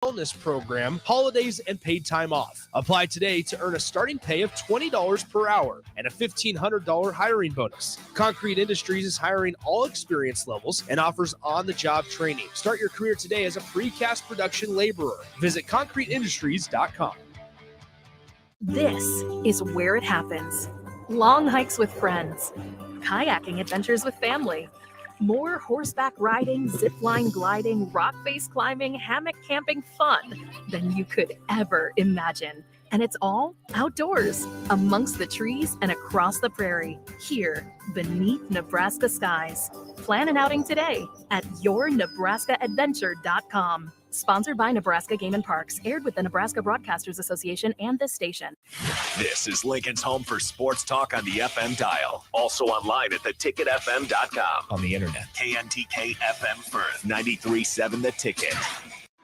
wellness program, holidays, and paid time off. Apply today to earn a starting pay of $20 per hour and a $1,500 hiring bonus. Concrete Industries is hiring all experience levels and offers on-the-job training. Start your career today as a precast production laborer. Visit concreteindustries.com. This is where it happens. Long hikes with friends, kayaking adventures with family, more horseback riding, zipline gliding, rock face climbing, hammock camping fun than you could ever imagine. And it's all outdoors, amongst the trees and across the prairie, here beneath Nebraska skies. Plan an outing today at yournebraskaadventure.com. Sponsored by Nebraska Game and Parks, aired with the Nebraska Broadcasters Association and this station. This is Lincoln's home for sports talk on the FM dial. Also online at theticketfm.com. On the internet. KNTK FM Firth, 93.7 The Ticket.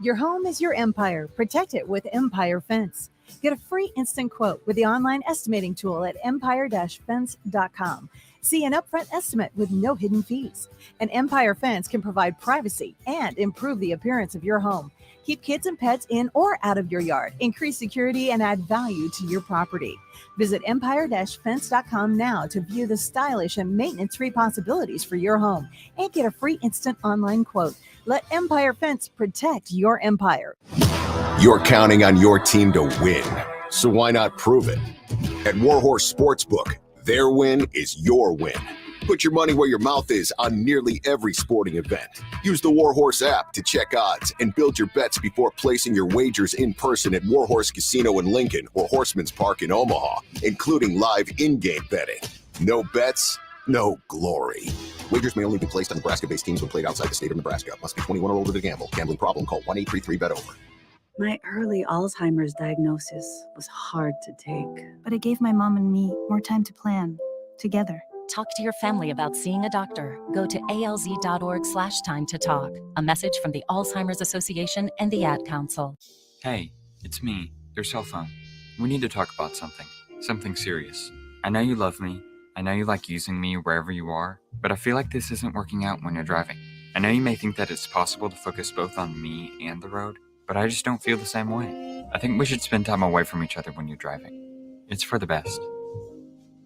Your home is your empire. Protect it with Empire Fence. Get a free instant quote with the online estimating tool at empire-fence.com. See an upfront estimate with no hidden fees. An Empire Fence can provide privacy and improve the appearance of your home. Keep kids and pets in or out of your yard. Increase security and add value to your property. Visit empire-fence.com now to view the stylish and maintenance-free possibilities for your home and get a free instant online quote. Let Empire Fence protect your empire. You're counting on your team to win, so why not prove it? At Warhorse Sportsbook, their win is your win. Put your money where your mouth is on nearly every sporting event. Use the Warhorse app to check odds and build your bets before placing your wagers in person at Warhorse Casino in Lincoln or Horseman's Park in Omaha, including live in-game betting. No bets, no glory. Wagers may only be placed on Nebraska-based teams when played outside the state of Nebraska. Must be 21 or older to gamble. Gambling problem? Call 1-833-BET-OVER. My early Alzheimer's diagnosis was hard to take. But it gave my mom and me more time to plan together. Talk to your family about seeing a doctor. Go to alz.org/time to talk. A message from the Alzheimer's Association and the Ad Council. Hey, it's me, your cell phone. We need to talk about something serious. I know you love me. I know you like using me wherever you are, but I feel like this isn't working out when you're driving. I know you may think that it's possible to focus both on me and the road, but I just don't feel the same way. I think we should spend time away from each other when you're driving. It's for the best.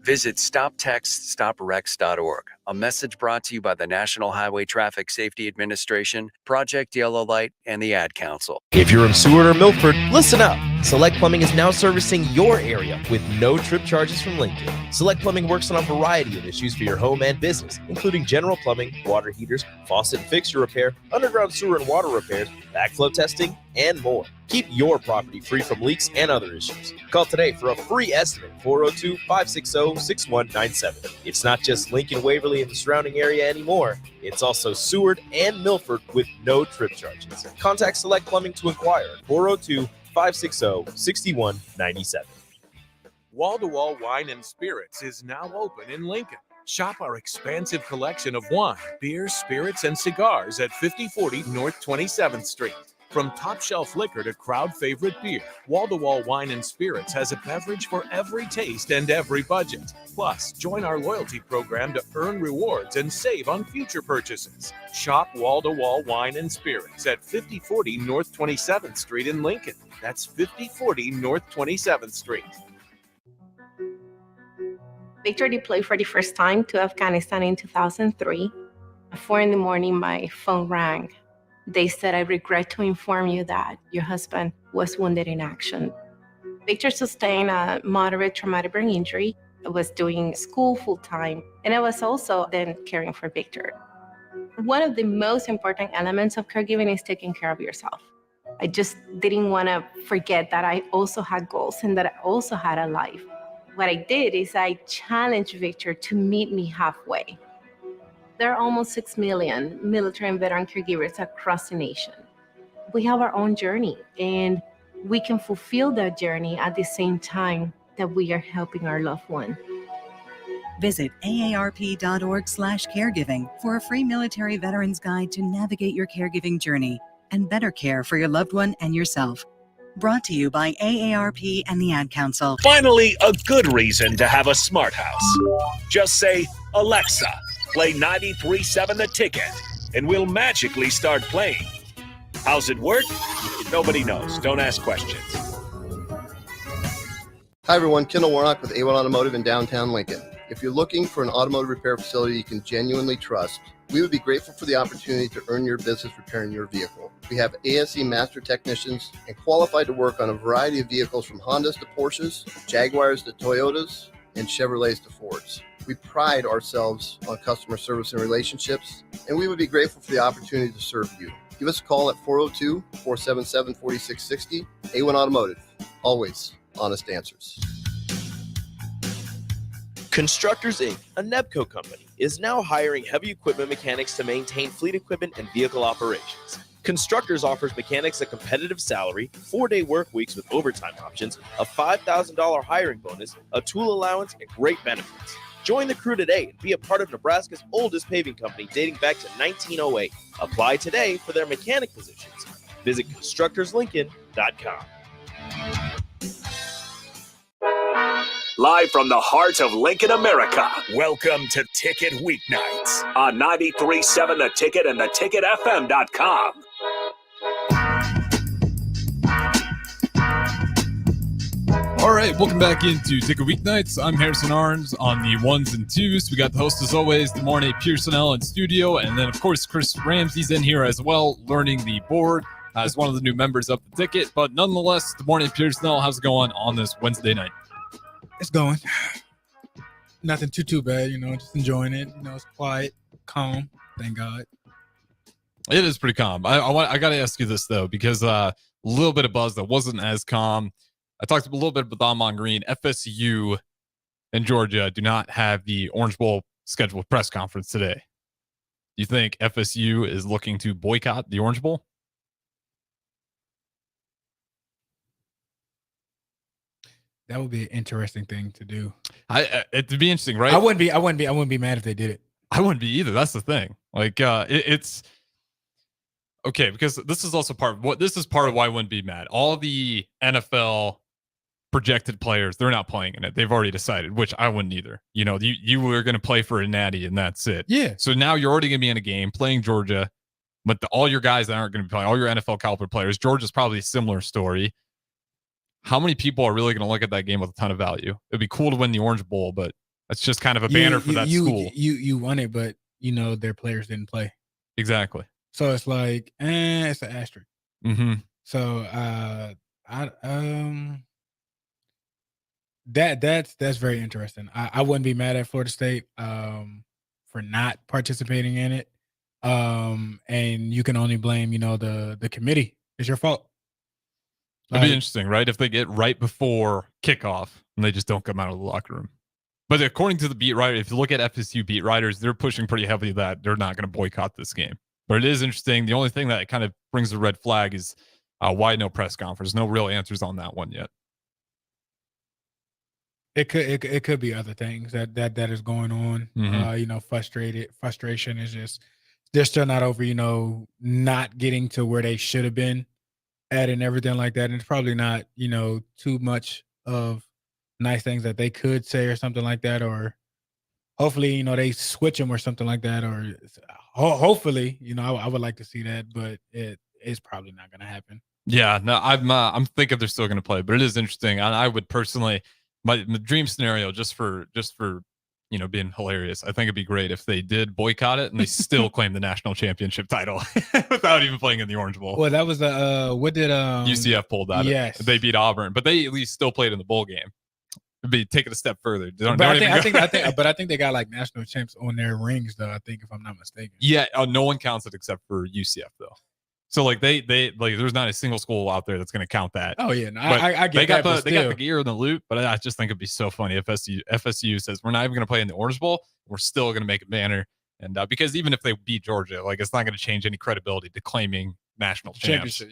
Visit StopTextStopWrecks.org. A message brought to you by the National Highway Traffic Safety Administration, Project Yellow Light, and the Ad Council. If you're in Seward or Milford, listen up. Select Plumbing is now servicing your area with no trip charges from Lincoln. Select Plumbing works on a variety of issues for your home and business, including general plumbing, water heaters, faucet and fixture repair, underground sewer and water repairs, backflow testing, and more. Keep your property free from leaks and other issues. Call today for a free estimate, 402-560-6197. It's not just Lincoln, Waverly, and the surrounding area anymore. It's also Seward and Milford with no trip charges. Contact Select Plumbing to inquire at 402-560-6197. Wall-to-Wall Wine and Spirits is now open in Lincoln. Shop our expansive collection of wine, beers, spirits, and cigars at 5040 North 27th Street. From top-shelf liquor to crowd-favorite beer, Wall-to-Wall Wine and Spirits has a beverage for every taste and every budget. Plus, join our loyalty program to earn rewards and save on future purchases. Shop Wall-to-Wall Wine and Spirits at 5040 North 27th Street in Lincoln. That's 5040 North 27th Street. Victor deployed for the first time to Afghanistan in 2003. At 4 a.m, my phone rang. They said, "I regret to inform you that your husband was wounded in action." Victor sustained a moderate traumatic brain injury. I was doing school full-time, and I was also then caring for Victor. One of the most important elements of caregiving is taking care of yourself. I just didn't want to forget that I also had goals and that I also had a life. What I did is I challenged Victor to meet me halfway. There are almost 6 million military and veteran caregivers across the nation. We have our own journey, and we can fulfill that journey at the same time that we are helping our loved one. Visit aarp.org/caregiving for a free military veterans guide to navigate your caregiving journey and better care for your loved one and yourself. Brought to you by AARP and the Ad Council. Finally, a good reason to have a smart house. Just say, "Alexa, play 93.7 The Ticket," and we'll magically start playing. How's it work? Nobody knows. Don't ask questions. Hi, everyone. Kendall Warnock with A1 Automotive in downtown Lincoln. If you're looking for an automotive repair facility you can genuinely trust, we would be grateful for the opportunity to earn your business repairing your vehicle. We have ASE master technicians and qualified to work on a variety of vehicles from Hondas to Porsches, Jaguars to Toyotas, and Chevrolets to Fords. We pride ourselves on customer service and relationships, and we would be grateful for the opportunity to serve you. Give us a call at 402-477-4660. A1 Automotive. Always honest answers. Constructors Inc., a Nebco company, is now hiring heavy equipment mechanics to maintain fleet equipment and vehicle operations. Constructors offers mechanics a competitive salary, 4-day work weeks with overtime options, a $5,000 hiring bonus, a tool allowance, and great benefits. Join the crew today and be a part of Nebraska's oldest paving company dating back to 1908. Apply today for their mechanic positions. Visit constructorslincoln.com. Live from the heart of Lincoln, America, welcome to Ticket Weeknights on 93.7 The Ticket and theticketfm.com. All right, welcome back into Ticket Weeknights. I'm Harrison Arns on the ones and twos. We got the host, as always, Demorne Peison'El in studio. And then, of course, Chris Ramsey's in here as well, learning the board as one of the new members of the Ticket. But nonetheless, Demorne Peison'El, how's it going on this Wednesday night? It's going. Nothing too bad, just enjoying it. It's quiet, calm, thank God. It is pretty calm. I got to ask you this, though, because a little bit of buzz that wasn't as calm. I talked a little bit with Don Green. FSU and Georgia do not have the Orange Bowl scheduled press conference today. Do you think FSU is looking to boycott the Orange Bowl? That would be an interesting thing to do. It'd be interesting, right? I wouldn't be mad if they did it. I wouldn't be either. That's the thing. Like, it's okay because this is also part of why I wouldn't be mad. All the NFL projected players, they're not playing in it. They've already decided, which I wouldn't either. You were going to play for a natty and that's it. Yeah. So now you're already going to be in a game playing Georgia, but all your guys that aren't going to be playing, all your NFL caliber players, Georgia's probably a similar story. How many people are really going to look at that game with a ton of value? It'd be cool to win the Orange Bowl, but that's just kind of a banner for that school. You won it, but their players didn't play. Exactly. So it's like, it's an asterisk. Mm-hmm. So that's very interesting. I wouldn't be mad at Florida State for not participating in it. And you can only blame, the committee. It's your fault. It'd be interesting, right? If they get right before kickoff and they just don't come out of the locker room. But according to the beat writer, if you look at FSU beat writers, they're pushing pretty heavily that they're not going to boycott this game. But it is interesting. The only thing that kind of brings the red flag is why no press conference? No real answers on that one yet. It could be other things that is going on. Mm-hmm. Frustration is just they're still not over. Not getting to where they should have been at and everything like that. And it's probably not too much of nice things that they could say or something like that. Or hopefully they switch them or something like that. Or hopefully I would like to see that, but it is probably not going to happen. Yeah, no, I'm thinking they're still going to play, but it is interesting. And I would personally. My dream scenario, just for being hilarious, I think it'd be great if they did boycott it and they still claim the national championship title without even playing in the Orange Bowl. Well, that was the what did UCF pulled out? Yes, they beat Auburn, but they at least still played in the bowl game. It'd be taking a step further. I think they got like national champs on their rings, though. I think if I'm not mistaken. Yeah, no one counts it except for UCF though. So like they like there's not a single school out there that's going to count that. Oh yeah, no, I get that. They got the gear in the loot, but I just think it'd be so funny if FSU says we're not even going to play in the Orange Bowl. We're still going to make a banner, and because even if they beat Georgia, like it's not going to change any credibility to claiming national champs.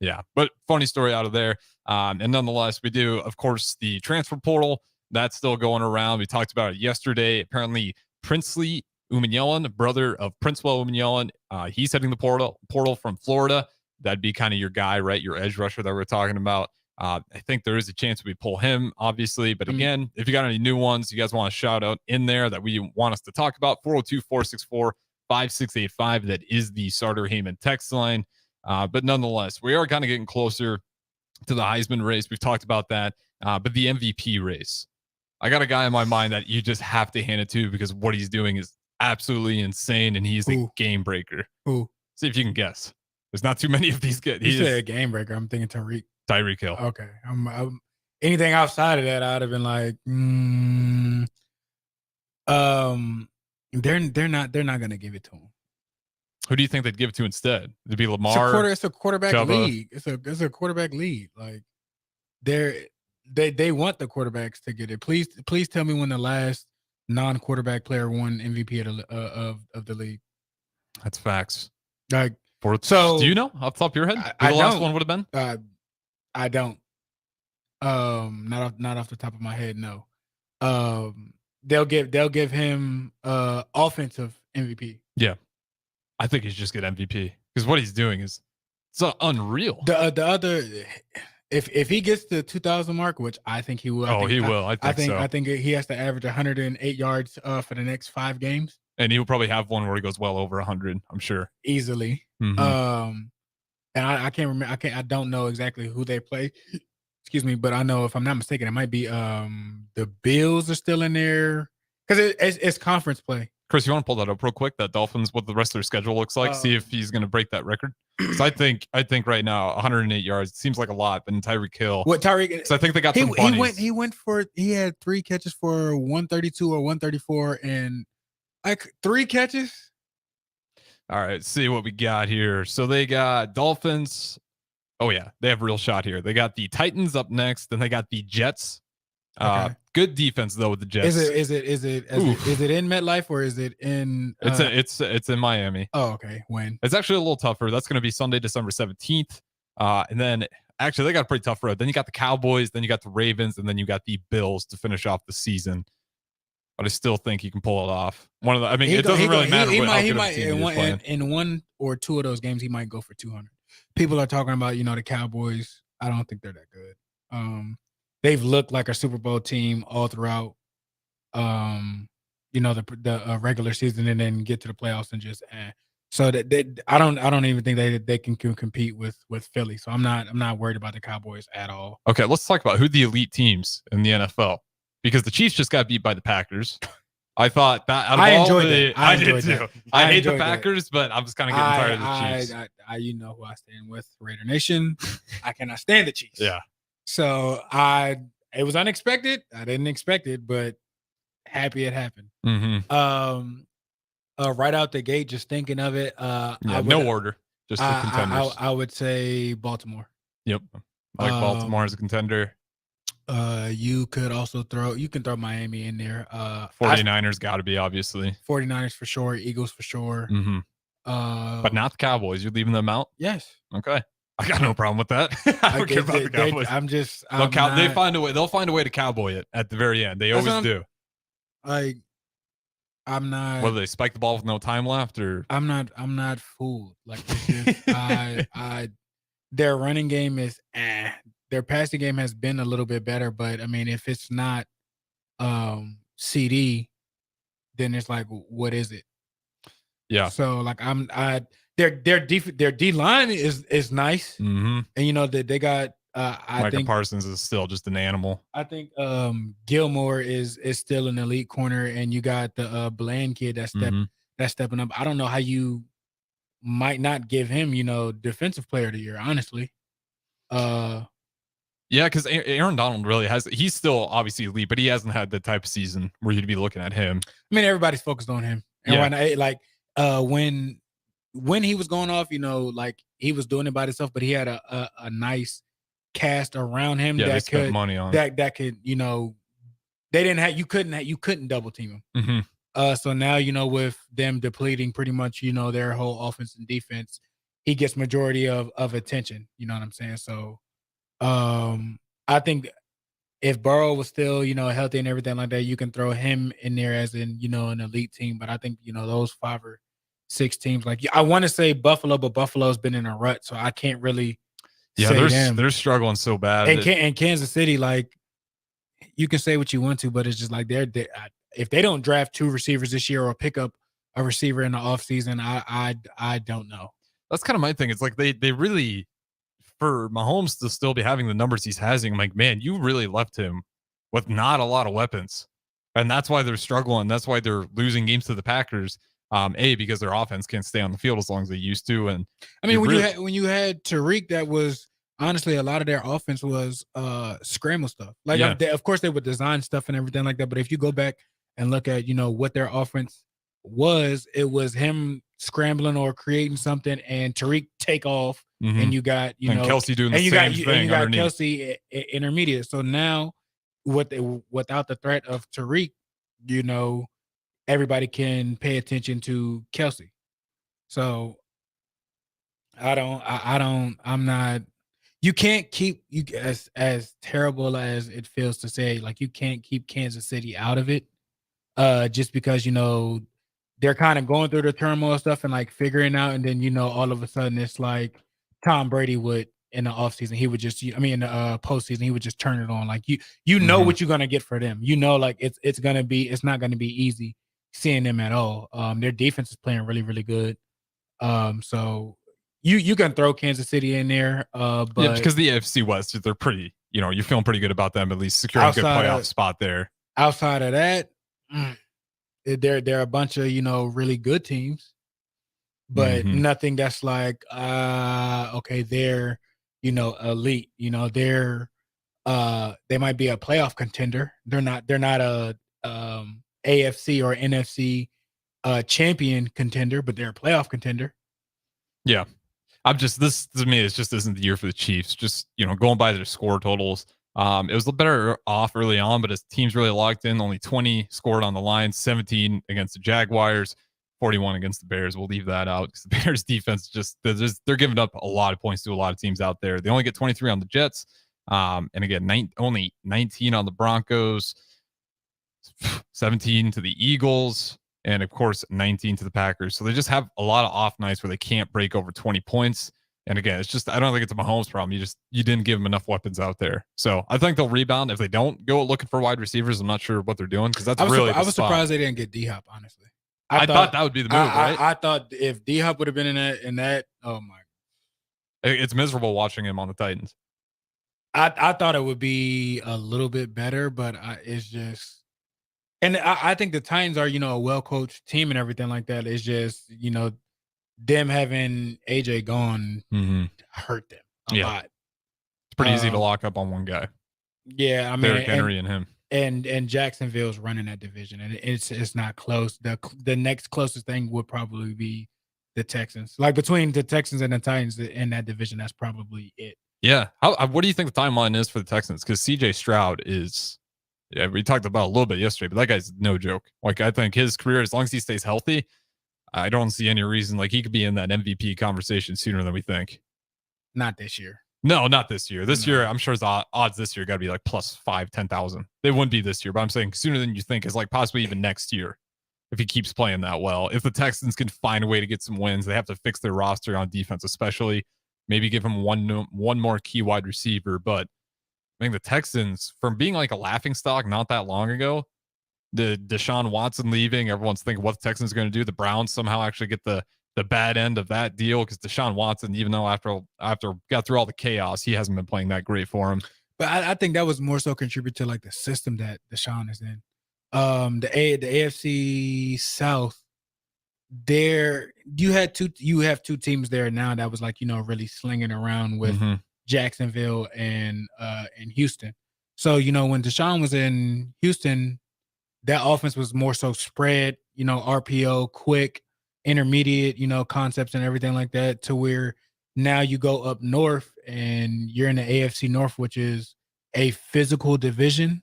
Yeah. But funny story out of there, and nonetheless, we do of course the transfer portal that's still going around. We talked about it yesterday. Apparently, Princely Umanyalan, brother of Princewell Umanyalan, he's heading the portal from Florida. That'd be kind of your guy, right? Your edge rusher that we're talking about. I think there is a chance we pull him, obviously. But again, if you got any new ones you guys want to shout out in there that we want us to talk about, 402-464-5685. That is the Sartor Heyman text line. But nonetheless, we are kind of getting closer to the Heisman race. We've talked about that. But the MVP race, I got a guy in my mind that you just have to hand it to because what he's doing is absolutely insane, and he's a game breaker. Who? See if you can guess. There's not too many of these good. You said a game breaker. I'm thinking Tyreek Hill. Okay. I'm anything outside of that, I'd have been like, they're not gonna give it to him. Who do you think they'd give it to instead? It'd be Lamar. It's a quarterback Chuba. league. It's a quarterback league. Like they want the quarterbacks to get it. Please tell me when the last non-quarterback player won MVP of the league. That's facts. Like do you know off the top of your head who the last one would have been? I don't. Not off the top of my head. No. They'll give him offensive MVP. Yeah, I think he should just get MVP because what he's doing is so unreal. The other, if he gets the 2,000 mark, which I think he will. He will. I think he has to average 108 yards for the next 5 games. And he'll probably have one where he goes well over 100. I'm sure easily. Mm-hmm. And I can't remember. I don't know exactly who they play. Excuse me, but I know if I'm not mistaken, it might be the Bills are still in there because it's conference play. Chris, you want to pull that up real quick? That Dolphins, what the rest of their schedule looks like. See if he's going to break that record. So I think right now 108 yards seems like a lot, but in Tyreek Hill, Tyreek? So I think they got some bunnies. He had 3 catches for 132 or 134, and like 3 catches. All right, let's see what we got here. So they got Dolphins. Oh yeah, they have a real shot here. They got the Titans up next, then they got the Jets. Okay. Good defense though with the Jets. Is it in MetLife or is it in? It's in Miami. Oh, okay. When? It's actually a little tougher. That's going to be Sunday, December 17th. And then actually they got a pretty tough road. Then you got the Cowboys, then you got the Ravens, and then you got the Bills to finish off the season. But I still think he can pull it off. It doesn't really matter how good of a team he is playing. In 1 or 2 of those games, he might go for 200. People are talking about, the Cowboys. I don't think they're that good. They've looked like a Super Bowl team all throughout, the regular season, and then get to the playoffs and just. So that I don't even think they can compete with Philly. So I'm not worried about the Cowboys at all. Okay, let's talk about who the elite teams in the NFL, because the Chiefs just got beat by the Packers. I thought that out of all the, I did too. I hate the Packers, but I'm just kind of getting tired of the Chiefs. You know who I stand with, Raider Nation. I cannot stand the Chiefs. Yeah. So it was unexpected. I didn't expect it, but happy it happened. Mm-hmm. Right out the gate, just thinking of it. No order, just the contenders. I would say Baltimore. Yep, I like Baltimore as a contender. You can throw Miami in there. 49ers got to be, obviously. 49ers for sure. Eagles for sure. Mm-hmm. But not the Cowboys. You're leaving them out? Yes. Okay. I got no problem with that. I don't care about the Cowboys. They'll find a way. They'll find a way to cowboy it at the very end. They always do. I'm not. Whether they spike the ball with no time left, or I'm not fooled. Like it's just, their running game is their passing game has been a little bit better, but I mean, if it's not CD, then it's like, what is it? Yeah. So like their D line is nice, mm-hmm. and they got I think Parsons is still just an animal. I think Gilmore is still an elite corner, and you got the Bland kid that's stepping up. I don't know how you might not give him, defensive player of the year, honestly. Yeah, because Aaron Donald really he's still obviously elite, but he hasn't had the type of season where you'd be looking at him. I mean, everybody's focused on him. And when he was going off, like he was doing it by himself, but he had a nice cast around him that could money on that could, they didn't have, you couldn't double team him. Mm-hmm. So now, with them depleting pretty much, their whole offense and defense, he gets majority of attention. You know what I'm saying? So I think if Burrow was still, healthy and everything like that, you can throw him in there as in, an elite team. But I think, those 5 or 6 teams, like I want to say Buffalo, but Buffalo's been in a rut, so I can't really. Yeah, they're struggling so bad. And Kansas City, like you can say what you want to, but it's just like if they don't draft 2 receivers this year or pick up a receiver in the offseason, I don't know. That's kind of my thing. It's like they really, for Mahomes to still be having the numbers he's having, I'm like, man, you really left him with not a lot of weapons. And that's why they're struggling. That's why they're losing games to the Packers. Because their offense can't stay on the field as long as they used to. And I mean, when you had Tariq, that was honestly a lot of their offense was scramble stuff. Like, of course, they would design stuff and everything like that. But if you go back and look at what their offense was, it was him scrambling or creating something, and Tariq take off, and you got and Kelsey doing the same thing, and you got underneath. Kelsey intermediate. So now, without the threat of Tariq, everybody can pay attention to Kelsey. So I'm not. You can't keep as terrible as it feels to say, like, you can't keep Kansas City out of it, just because they're kind of going through the turmoil stuff and like figuring out, and then all of a sudden it's like Tom Brady would in the offseason, he would just in the postseason he would just turn it on. Like you know what you're gonna get for them. Like it's not gonna be easy seeing them at all. Their defense is playing really, really good. So you can throw Kansas City in there, but because the AFC West, they're pretty, you're feeling pretty good about them, at least securing a good playoff spot there. Outside of that, they're a bunch of really good teams, but nothing that's like okay, they're elite. They're they might be a playoff contender. They're not a AFC or NFC champion contender, but they're a playoff contender. Yeah. This to me, it just isn't the year for the Chiefs. Just, going by their score totals. It was a better off early on, but his team's really locked in. Only 20 scored on the line, 17 against the Jaguars, 41 against the Bears. We'll leave that out because the Bears defense they're giving up a lot of points to a lot of teams out there. They only get 23 on the Jets. And again, only 19 on the Broncos, 17 to the Eagles, and of course 19 to the Packers. So they just have a lot of off nights where they can't break over 20 points. And again, it's just, I don't think it's a Mahomes problem. You didn't give them enough weapons out there. So I think they'll rebound. If they don't go looking for wide receivers, I'm not sure what they're doing, because I was surprised they didn't get D-Hop, honestly. I thought that would be the move, right? I thought if D-Hop would have been in that, oh my. It's miserable watching him on the Titans. I thought it would be a little bit better, but it's just, and I think the Titans are, a well-coached team and everything like that. It's just, them having AJ gone hurt them a lot. It's pretty easy to lock up on one guy. Yeah, I mean, Derrick Henry and him. And Jacksonville's running that division, and it's not close. The next closest thing would probably be the Texans. Like, between the Texans and the Titans in that division, that's probably it. Yeah. What do you think the timeline is for the Texans? Because CJ Stroud is, we talked about it a little bit yesterday, but that guy's no joke. Like, I think his career, as long as he stays healthy, I don't see any reason. Like, he could be in that MVP conversation sooner than we think. Not this year. No, not this year. This year, I'm sure his odds this year got to be like plus 10,000. They wouldn't be this year, but I'm saying sooner than you think, is like possibly even next year, if he keeps playing that well. If the Texans can find a way to get some wins, they have to fix their roster on defense, especially. Maybe give him one more key wide receiver. But I think the Texans, from being like a laughingstock not that long ago, the Deshaun Watson leaving, everyone's thinking what the Texans are going to do. The Browns somehow actually get the bad end of that deal, because Deshaun Watson, even though after got through all the chaos, he hasn't been playing that great for him. But I think that was more so contribute to like the system that Deshaun is in. The AFC South, there you have two teams there now that was like, really slinging around with Jacksonville and Houston. So, when Deshaun was in Houston, that offense was more so spread, RPO, quick, intermediate, concepts and everything like that, to where now you go up north and you're in the AFC North, which is a physical division.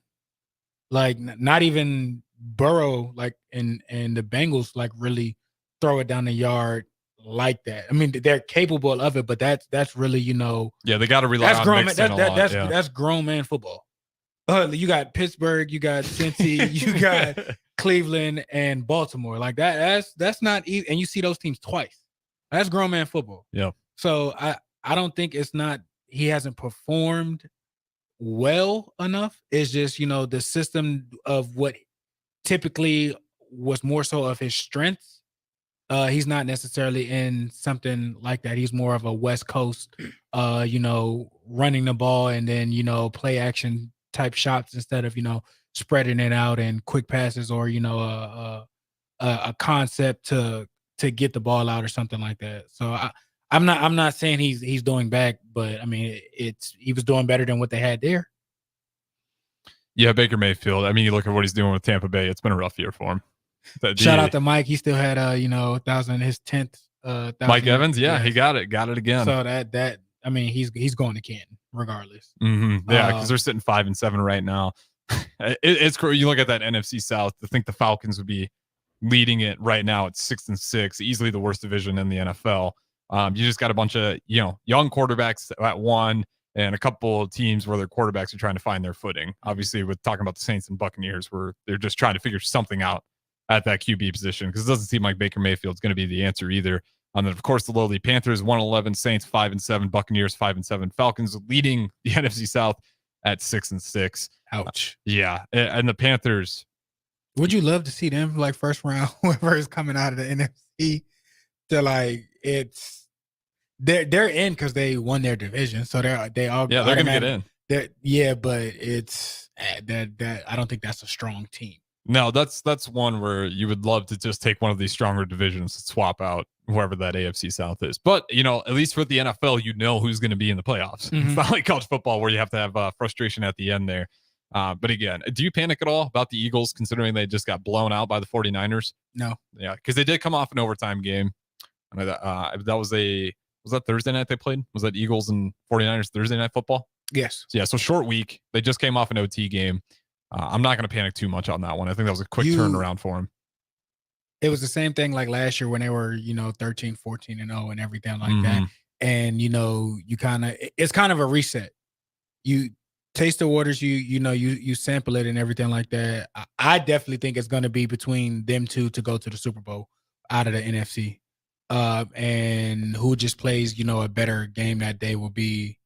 Like, not even Burrow, like, and the Bengals, like, really throw it down the yard like that. I mean, they're capable of it, but that's really, yeah, they got to rely on Mixon a lot. That's grown man football. You got Pittsburgh, you got Cincy, you got Cleveland and Baltimore. Like, that's not easy. And you see those teams twice. That's grown man football. Yeah. So I don't think he hasn't performed well enough. It's just, the system of what typically was more so of his strengths He's not necessarily in something like that. He's more of a West Coast, running the ball and then, play action type shots instead of, spreading it out and quick passes or, a concept to get the ball out or something like that. So I'm not saying he's doing bad, but I mean he was doing better than what they had there. Yeah, Baker Mayfield. I mean, you look at what he's doing with Tampa Bay. It's been a rough year for him. Shout out to Mike. He still had 1,000, his 10th. Mike Evans. Yeah, he got it again. So that I mean he's going to Canton regardless. Mm-hmm. Yeah, because they're sitting 5-7 right now. It's you look at that NFC South. I think the Falcons would be leading it right now at 6-6, easily the worst division in the NFL. You just got a bunch of young quarterbacks at one, and a couple of teams where their quarterbacks are trying to find their footing. Obviously, with talking about the Saints and Buccaneers, where they're just trying to figure something out at that QB position, because it doesn't seem like Baker Mayfield's going to be the answer either. And then, of course, the lowly Panthers 1-11, Saints 5-7, Buccaneers 5-7, Falcons leading the NFC South at 6-6. Ouch. Yeah, and the Panthers. Would you love to see them like first round, whoever is coming out of the NFC? To like they're in because they won their division, so they're going to get in. But it's that I don't think that's a strong team. No, that's one where you would love to just take one of these stronger divisions and swap out whoever that AFC South is. But, at least with the NFL, who's going to be in the playoffs. Mm-hmm. It's not like college football where you have to have frustration at the end there. But again, do you panic at all about the Eagles, considering they just got blown out by the 49ers? No. Yeah, because they did come off an overtime game. And was that Thursday night they played? Was that Eagles and 49ers Thursday night football? Yes. So short week. They just came off an OT game. I'm not going to panic too much on that one. I think that was a quick turnaround for him. It was the same thing like last year when they were, 13, 14 and 0 and everything like that. And, it's kind of a reset. You taste the waters, you sample it and everything like that. I definitely think it's going to be between them two to go to the Super Bowl out of the NFC. And who just plays, a better game that day will be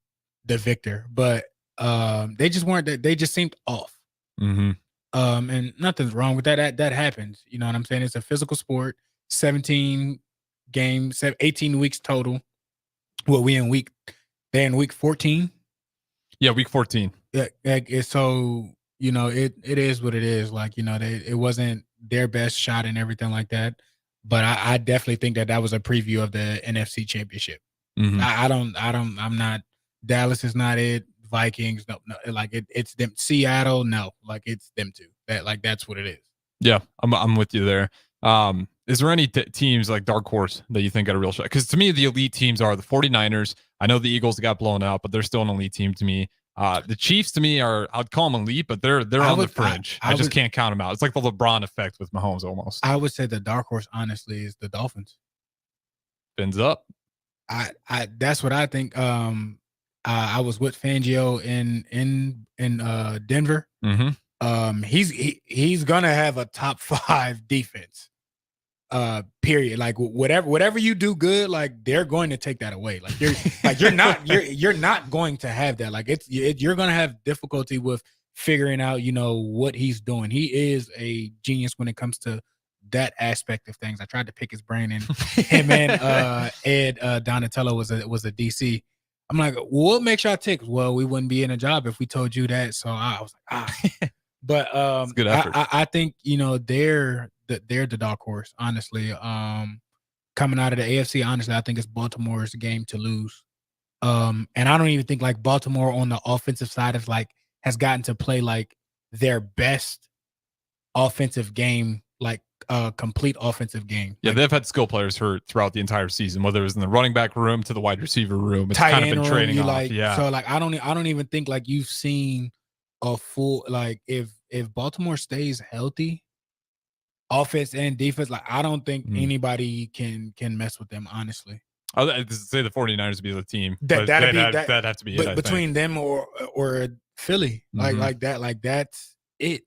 the victor. But they just weren't, they just seemed off. Mm-hmm. And nothing's wrong with that. That happens. You know what I'm saying? It's a physical sport. 17 games, 18 weeks total. Well, they're in week 14. Yeah, week 14. Yeah. So, it is what it is. Like, it wasn't their best shot and everything like that. But I definitely think that was a preview of the NFC Championship. Mm-hmm. I'm not. Dallas is not it. Vikings, no, like it's them. Seattle, no, like it's them two. That's what it is. Yeah, I'm with you there. Is there any teams like dark horse that you think got a real shot? Because to me, the elite teams are the 49ers. I know the Eagles got blown out, but they're still an elite team to me. The Chiefs to me I'd call them elite, but they're on the fringe. I just can't count them out. It's like the LeBron effect with Mahomes almost. I would say the dark horse, honestly, is the Dolphins. Fins up. That's what I think. I was with Fangio in Denver. Mm-hmm. He's gonna have a top 5 defense. Period. Like whatever you do good, like they're going to take that away. Like you're not going to have that. Like you're gonna have difficulty with figuring out what he's doing. He is a genius when it comes to that aspect of things. I tried to pick his brain, and him and Ed Donatello was a DC. I'm like, what makes y'all tick? Well, we wouldn't be in a job if we told you that. So I was like, But it's good effort. I think they're the dark horse. Honestly, coming out of the AFC, honestly, I think it's Baltimore's game to lose. And I don't even think like Baltimore on the offensive side has gotten to play like their best offensive game, like complete offensive game. Yeah, like, they've had skill players hurt throughout the entire season, whether it was in the running back room to the wide receiver room. It's kind of been trading off. Yeah. So like I don't even think like you've seen a full like if Baltimore stays healthy, offense and defense, like I don't think anybody can mess with them, honestly. I'd say the 49ers would be the team. That'd have to be it. Between them or Philly. Like that's it.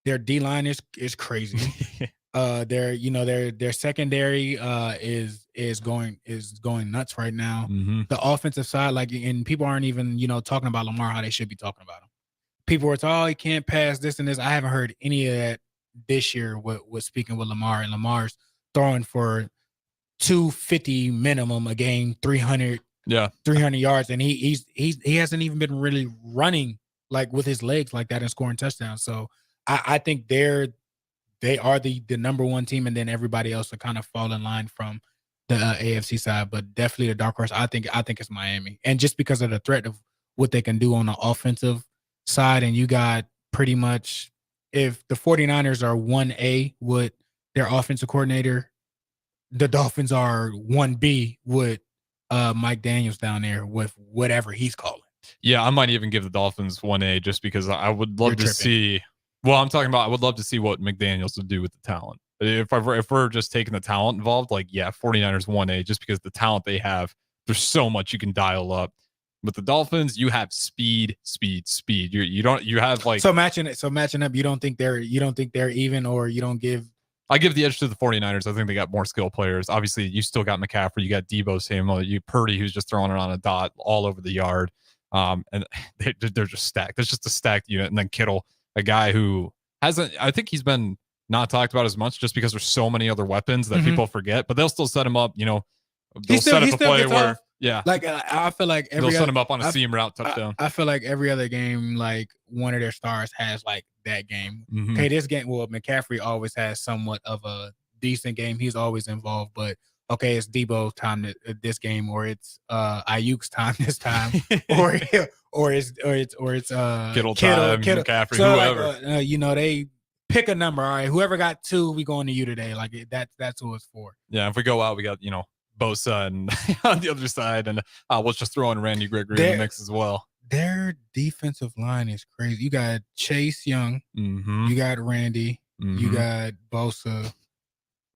Their D line is crazy. Their secondary is going nuts right now. Mm-hmm. The offensive side, like, and people aren't even talking about Lamar how they should be talking about him. People were oh, he can't pass this and this. I haven't heard any of that this year with speaking with Lamar, and Lamar's throwing for 250 minimum a game, 300 yards, and he hasn't even been really running like with his legs like that and scoring touchdowns. So I think they are the number one team, and then everybody else will kind of fall in line from the AFC side. But definitely the dark horse, I think it's Miami, and just because of the threat of what they can do on the offensive side, and you got pretty much, if the 49ers are 1A with their offensive coordinator, the Dolphins are 1B with Mike Daniels down there with whatever he's calling. Yeah, I might even give the Dolphins 1A just because I would love to see. Well, I'm talking about I would love to see what McDaniels would do with the talent. If we're just taking the talent involved, like, yeah, 49ers 1A just because the talent they have, there's so much you can dial up. With the Dolphins, you have speed. You have like matching up. You don't think they're even, or you don't give. I give the edge to the 49ers. I think they got more skilled players. Obviously, you still got McCaffrey, you got Debo Samuel, you Purdy, who's just throwing it on a dot all over the yard. And they're just stacked. There's just a stacked unit. And then Kittle, a guy who hasn't, I think he's been not talked about as much just because there's so many other weapons that people forget, but they'll still set him up. They'll set up a play where, like I feel like they'll set him up on a seam route touchdown. I feel like every other game, like one of their stars has like that game. Mm-hmm. Okay, this game, well, McCaffrey always has somewhat of a decent game. He's always involved, but okay, it's Debo's time this game, or it's Ayuk's time this time, or it's Kittle time, McCaffrey, so whoever. They pick a number. All right, whoever got 2, we going to you today. Like that's who it's for. Yeah, if we go out, we got Bosa and on the other side, and we'll just throw in Randy Gregory in the mix as well. Their defensive line is crazy. You got Chase Young, you got Randy, you got Bosa.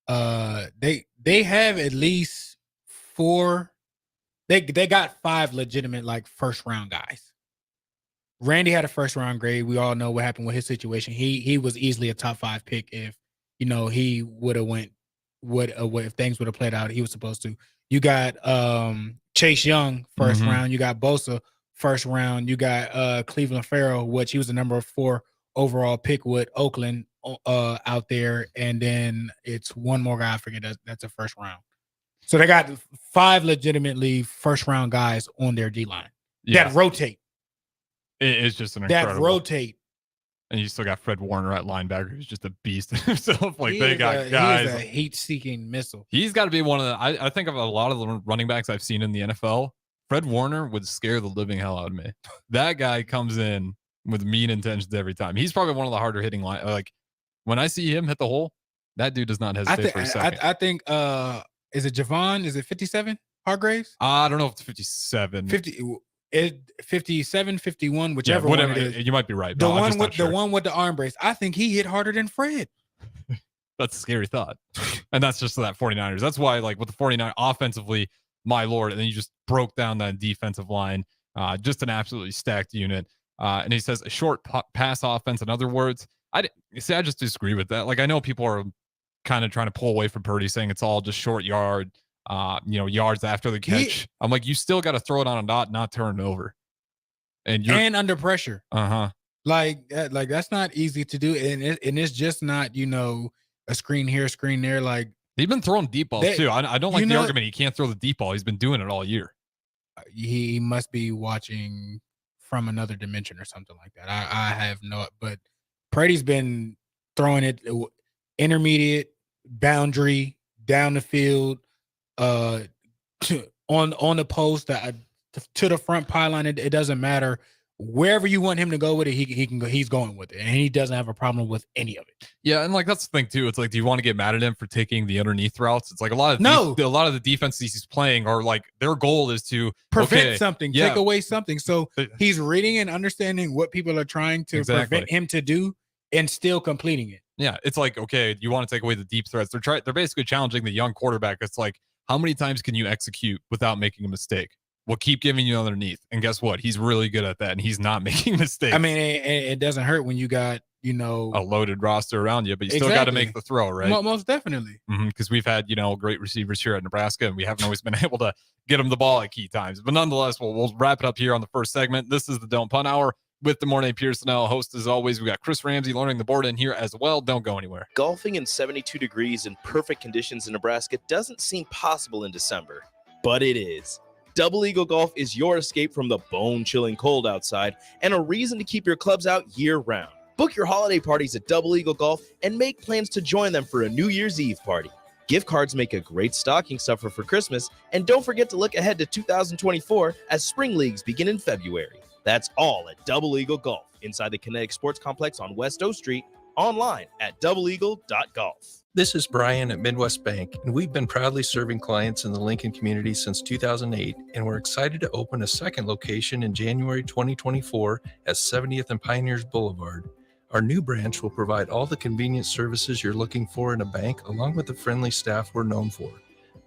They have at least 4. They got 5 legitimate like first round guys. Randy had a first round grade. We all know what happened with his situation. He was easily a top 5 pick if he would have went. If things would have played out he was supposed to. You got Chase Young first round. You got Bosa first round. You got Cleveland Farrell, which he was the number 4 overall pick with Oakland out there, and then it's one more guy I forget that's a first round. So they got 5 legitimately first round guys on their D line that rotate. It's just an incredible that rotate. And you still got Fred Warner at linebacker, who's just a beast himself. Like they got guys. He's a heat-seeking missile. He's got to be one of the. I think of a lot of the running backs I've seen in the NFL. Fred Warner would scare the living hell out of me. That guy comes in with mean intentions every time. He's probably one of the harder hitting line. Like when I see him hit the hole, that dude does not hesitate for a second. I think is it Javon? Is it 57 Hargraves? I don't know if it's 57. 57, 51, whichever one it is. You might be right. The one with the arm brace. I think he hit harder than Fred. That's a scary thought. And that's just that 49ers. That's why, like, with the 49ers offensively, my Lord, and then you just broke down that defensive line. Just an absolutely stacked unit. And he says a short pass offense. In other words, I just disagree with that. Like, I know people are kind of trying to pull away from Purdy, saying it's all just short yard, yards after the catch. I'm like, you still got to throw it on a dot, not turn it over. And under pressure. Like that's not easy to do. And it's just not, a screen here, screen there. Like they've been throwing deep balls too. I don't like the argument he can't throw the deep ball. He's been doing it all year. He must be watching from another dimension or something like that. I have no, but Brady's been throwing it intermediate, boundary, down the field, on the post, to the front pylon. It doesn't matter. Wherever you want him to go with it, he can go. He's going with it, and he doesn't have a problem with any of it. Yeah, and like that's the thing too. It's like, do you want to get mad at him for taking the underneath routes? It's like a lot of the defenses he's playing are like their goal is to prevent something, take away something. So he's reading and understanding what people are trying to prevent him to do, and still completing it. Yeah, it's like, okay, you want to take away the deep threats. They're basically challenging the young quarterback. It's like, how many times can you execute without making a mistake? We'll keep giving you underneath. And guess what? He's really good at that, and he's not making mistakes. I mean, it doesn't hurt when you got, a loaded roster around you, but you still got to make the throw, right? Most definitely. Because we've had, great receivers here at Nebraska, and we haven't always been able to get them the ball at key times. But nonetheless, we'll wrap it up here on the first segment. This is the Don't Punt Hour. with the Morning Peison'El host. As always, we got Chris Ramsey learning the board in here as well. Don't go anywhere. Golfing in 72 degrees and perfect conditions in Nebraska doesn't seem possible in December, but it is. Double Eagle Golf is your escape from the bone-chilling cold outside and a reason to keep your clubs out year-round. Book your holiday parties at Double Eagle Golf and make plans to join them for a New Year's Eve party. Gift cards make a great stocking stuffer for Christmas, and don't forget to look ahead to 2024 as spring leagues begin in February. That's all at Double Eagle Golf, inside the Kinetic Sports Complex on West O Street, online at doubleeagle.golf. This is Brian at Midwest Bank, and we've been proudly serving clients in the Lincoln community since 2008, and we're excited to open a second location in January 2024 at 70th and Pioneers Boulevard. Our new branch will provide all the convenient services you're looking for in a bank, along with the friendly staff we're known for.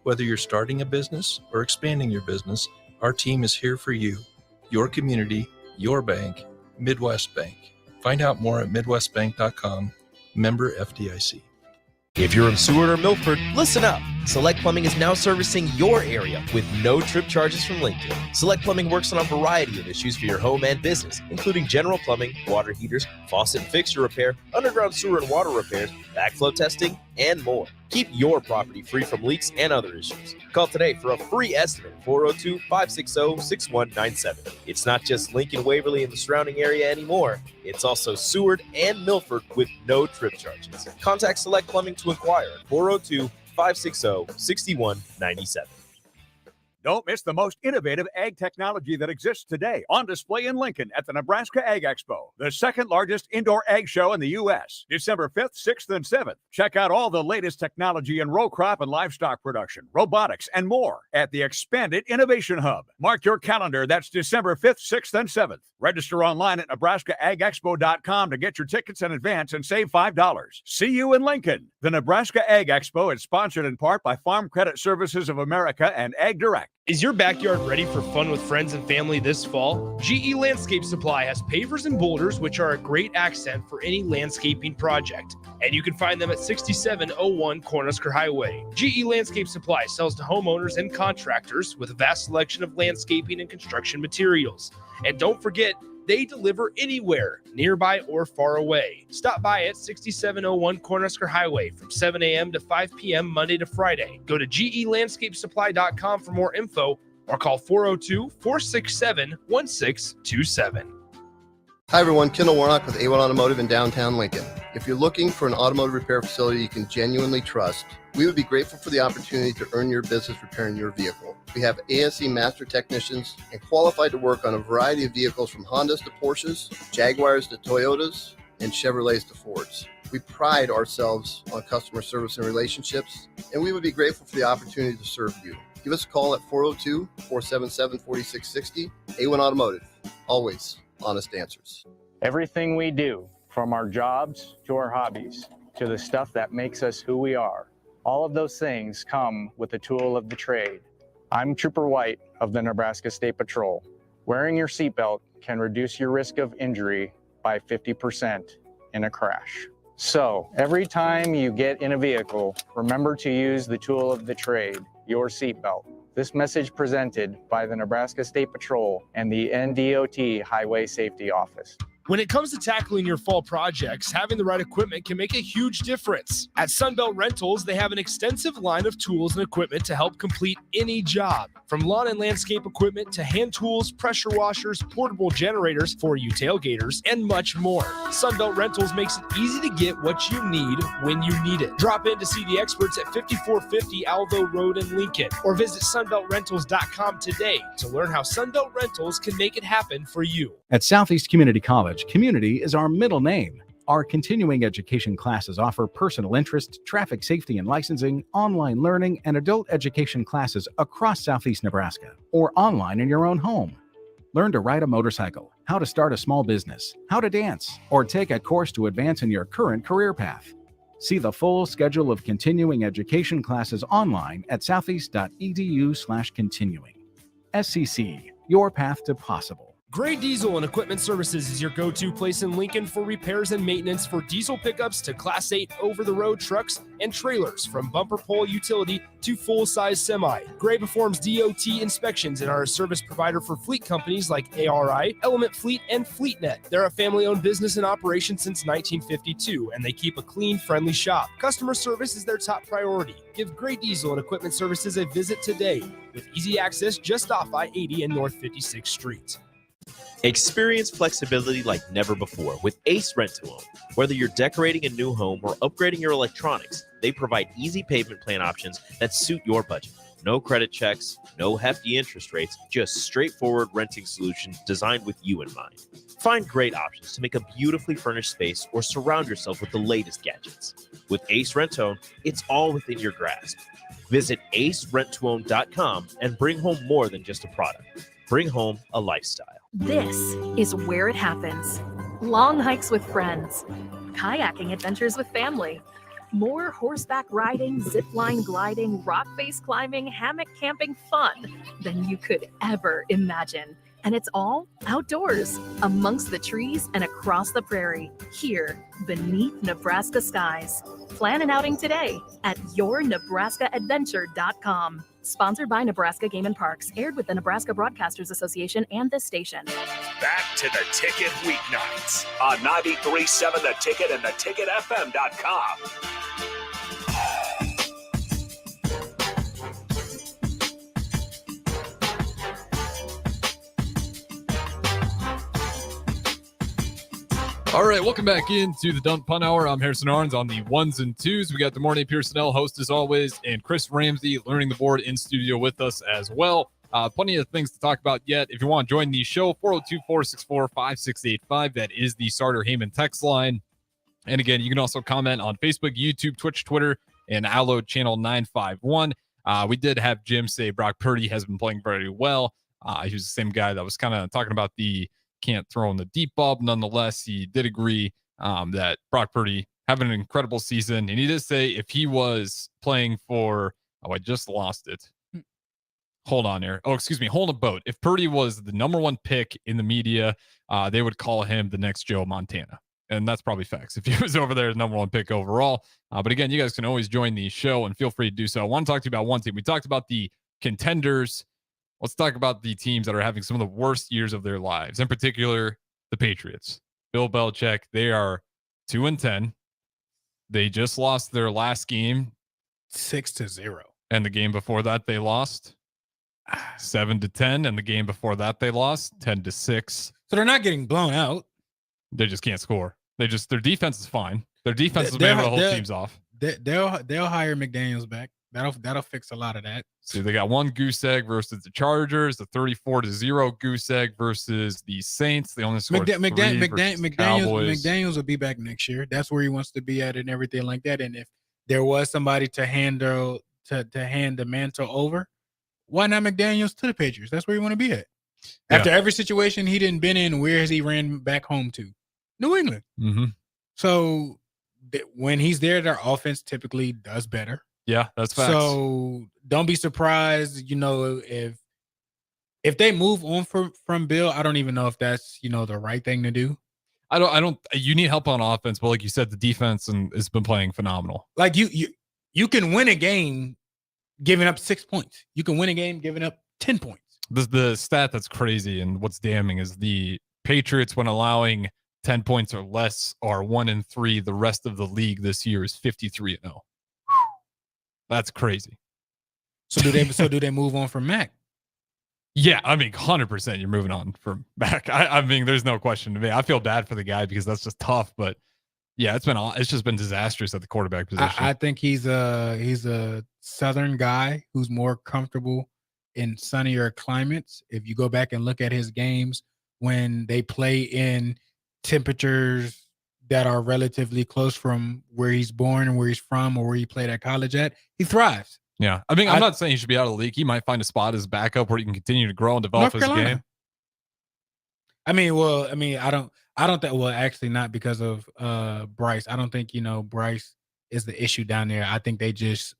Whether you're starting a business or expanding your business, our team is here for you. Your community, your bank, Midwest Bank. Find out more at midwestbank.com, member FDIC. If you're in Seward or Milford, listen up. Select Plumbing is now servicing your area with no trip charges from Lincoln. Select Plumbing works on a variety of issues for your home and business, including general plumbing, water heaters, faucet and fixture repair, underground sewer and water repairs, backflow testing, and more. Keep your property free from leaks and other issues. Call today for a free estimate, 402-560-6197. It's not just Lincoln, Waverly, and the surrounding area anymore. It's also Seward and Milford with no trip charges. Contact Select Plumbing to inquire at 402-560-6197. Don't miss the most innovative ag technology that exists today on display in Lincoln at the Nebraska Ag Expo, the second largest indoor ag show in the U.S., December 5th, 6th, and 7th. Check out all the latest technology in row crop and livestock production, robotics, and more at the expanded Innovation Hub. Mark your calendar. That's December 5th, 6th, and 7th. Register online at nebraskaagexpo.com to get your tickets in advance and save $5. See you in Lincoln. The Nebraska Ag Expo is sponsored in part by Farm Credit Services of America and Ag Direct. Is your backyard ready for fun with friends and family this fall? GE Landscape Supply has pavers and boulders, which are a great accent for any landscaping project. And you can find them at 6701 Cornhusker Highway. GE Landscape Supply sells to homeowners and contractors with a vast selection of landscaping and construction materials. And don't forget, they deliver anywhere, nearby or far away. Stop by at 6701 Cornhusker Highway from 7 a.m. to 5 p.m. Monday to Friday. Go to gelandscapesupply.com for more info or call 402-467-1627. Hi everyone, Kendall Warnock with A1 Automotive in downtown Lincoln. If you're looking for an automotive repair facility you can genuinely trust, we would be grateful for the opportunity to earn your business repairing your vehicle. We have ASE master technicians and qualified to work on a variety of vehicles from Hondas to Porsches, Jaguars to Toyotas, and Chevrolets to Fords. We pride ourselves on customer service and relationships, and we would be grateful for the opportunity to serve you. Give us a call at 402-477-4660. A1 Automotive, always honest answers. Everything we do, from our jobs to our hobbies, to the stuff that makes us who we are, all of those things come with the tool of the trade. I'm Trooper White of the Nebraska State Patrol. Wearing your seatbelt can reduce your risk of injury by 50% in a crash. So every time you get in a vehicle, remember to use the tool of the trade, your seatbelt. This message presented by the Nebraska State Patrol and the NDOT Highway Safety Office. When it comes to tackling your fall projects, having the right equipment can make a huge difference. At Sunbelt Rentals, they have an extensive line of tools and equipment to help complete any job. From lawn and landscape equipment to hand tools, pressure washers, portable generators for you tailgaters, and much more. Sunbelt Rentals makes it easy to get what you need when you need it. Drop in to see the experts at 5450 Alvo Road in Lincoln, or visit sunbeltrentals.com today to learn how Sunbelt Rentals can make it happen for you. At Southeast Community College, community is our middle name. Our continuing education classes offer personal interest, traffic safety and licensing, online learning, and adult education classes across Southeast Nebraska, or online in your own home. Learn to ride a motorcycle, how to start a small business, how to dance, or take a course to advance in your current career path. See the full schedule of continuing education classes online at southeast.edu/continuing. SCC, your path to possible. Gray Diesel and Equipment Services is your go-to place in Lincoln for repairs and maintenance for diesel pickups to Class 8 over-the-road trucks and trailers, from bumper pole utility to full-size semi. Gray performs DOT inspections and are a service provider for fleet companies like ARI, Element Fleet, and FleetNet. They're a family-owned business in operation since 1952, and they keep a clean, friendly shop. Customer service is their top priority. Give Gray Diesel and Equipment Services a visit today, with easy access just off I-80 and North 56th Street. Experience flexibility like never before with Ace Rent-to-Own. Whether you're decorating a new home or upgrading your electronics, they provide easy payment plan options that suit your budget. No credit checks, no hefty interest rates, just straightforward renting solutions designed with you in mind. Find great options to make a beautifully furnished space or surround yourself with the latest gadgets. With Ace Rent-to-Own, it's all within your grasp. Visit acerentoown.com and bring home more than just a product. Bring home a lifestyle. This is where it happens. Long hikes with friends, kayaking adventures with family, more horseback riding, zipline gliding, rock face climbing, hammock camping fun than you could ever imagine. And it's all outdoors, amongst the trees and across the prairie, here beneath Nebraska skies. Plan an outing today at yournebraskaadventure.com. Sponsored by Nebraska Game and Parks, aired with the Nebraska Broadcasters Association and this station. Back to the Ticket weeknights on 93.7 The Ticket and theticketfm.com. All right, welcome back into the Dunk Punt Hour. I'm Harrison Arns on the ones and twos. We got the morning Peison'El host as always, and Chris Ramsey learning the board in studio with us as well. Plenty of things to talk about yet. If you want to join the show, 402-464-5685. That is the Starter Heyman text line. And again, you can also comment on Facebook, YouTube, Twitch, Twitter, and Allo channel 951. We did have Jim say Brock Purdy has been playing very well. He was the same guy that was kind of talking about the can't throw in the deep ball. Nonetheless, he did agree that Brock Purdy having an incredible season. And he did say if he was playing for, I just lost it. Hold on here. Hold a boat. If Purdy was the number one pick in the media, they would call him the next Joe Montana. And that's probably facts if he was over there, the number one pick overall. But again, you guys can always join the show and feel free to do so. I want to talk to you about one team. We talked about the contenders. Let's talk about the teams that are having some of the worst years of their lives, in particular, the Patriots. Bill Belichick, they are 2-10. They just lost their last game 6-0. And the game before that, they lost 7-10. And the game before that, they lost 10-6. So they're not getting blown out. They just can't score. Their defense is fine. Their defense is able to hold teams off. They'll hire McDaniels back. That'll fix a lot of that. So they got one goose egg versus the Chargers, the 34-0 goose egg versus the Saints. They only scored McDaniels will be back next year. That's where he wants to be at and everything like that. And if there was somebody to hand the mantle over, why not McDaniels to the Patriots? That's where you want to be at. After every situation he didn't been in, where has he ran back home to? New England. Mm-hmm. So when he's there, their offense typically does better. Yeah, that's facts. So don't be surprised, if they move on from Bill. I don't even know if that's, the right thing to do. I don't. You need help on offense, but like you said, the defense has been playing phenomenal. Like you can win a game giving up 6 points. You can win a game giving up 10 points. The stat that's crazy and what's damning is the Patriots, when allowing 10 points or less, are 1-3. The rest of the league this year is 53-0. That's crazy. So do they move on from Mac? Yeah, I mean, 100% you're moving on from Mac. I mean, there's no question to me. I feel bad for the guy because that's just tough, but yeah, it's just been disastrous at the quarterback position. I think he's a Southern guy who's more comfortable in sunnier climates. If you go back and look at his games when they play in temperatures that are relatively close from where he's born and where he's from or where he played at college at, he thrives. Yeah. I mean, I'm not saying he should be out of the league. He might find a spot as backup where he can continue to grow and develop his game. I don't think, well, actually not because of Bryce. I don't think, Bryce is the issue down there. I think they just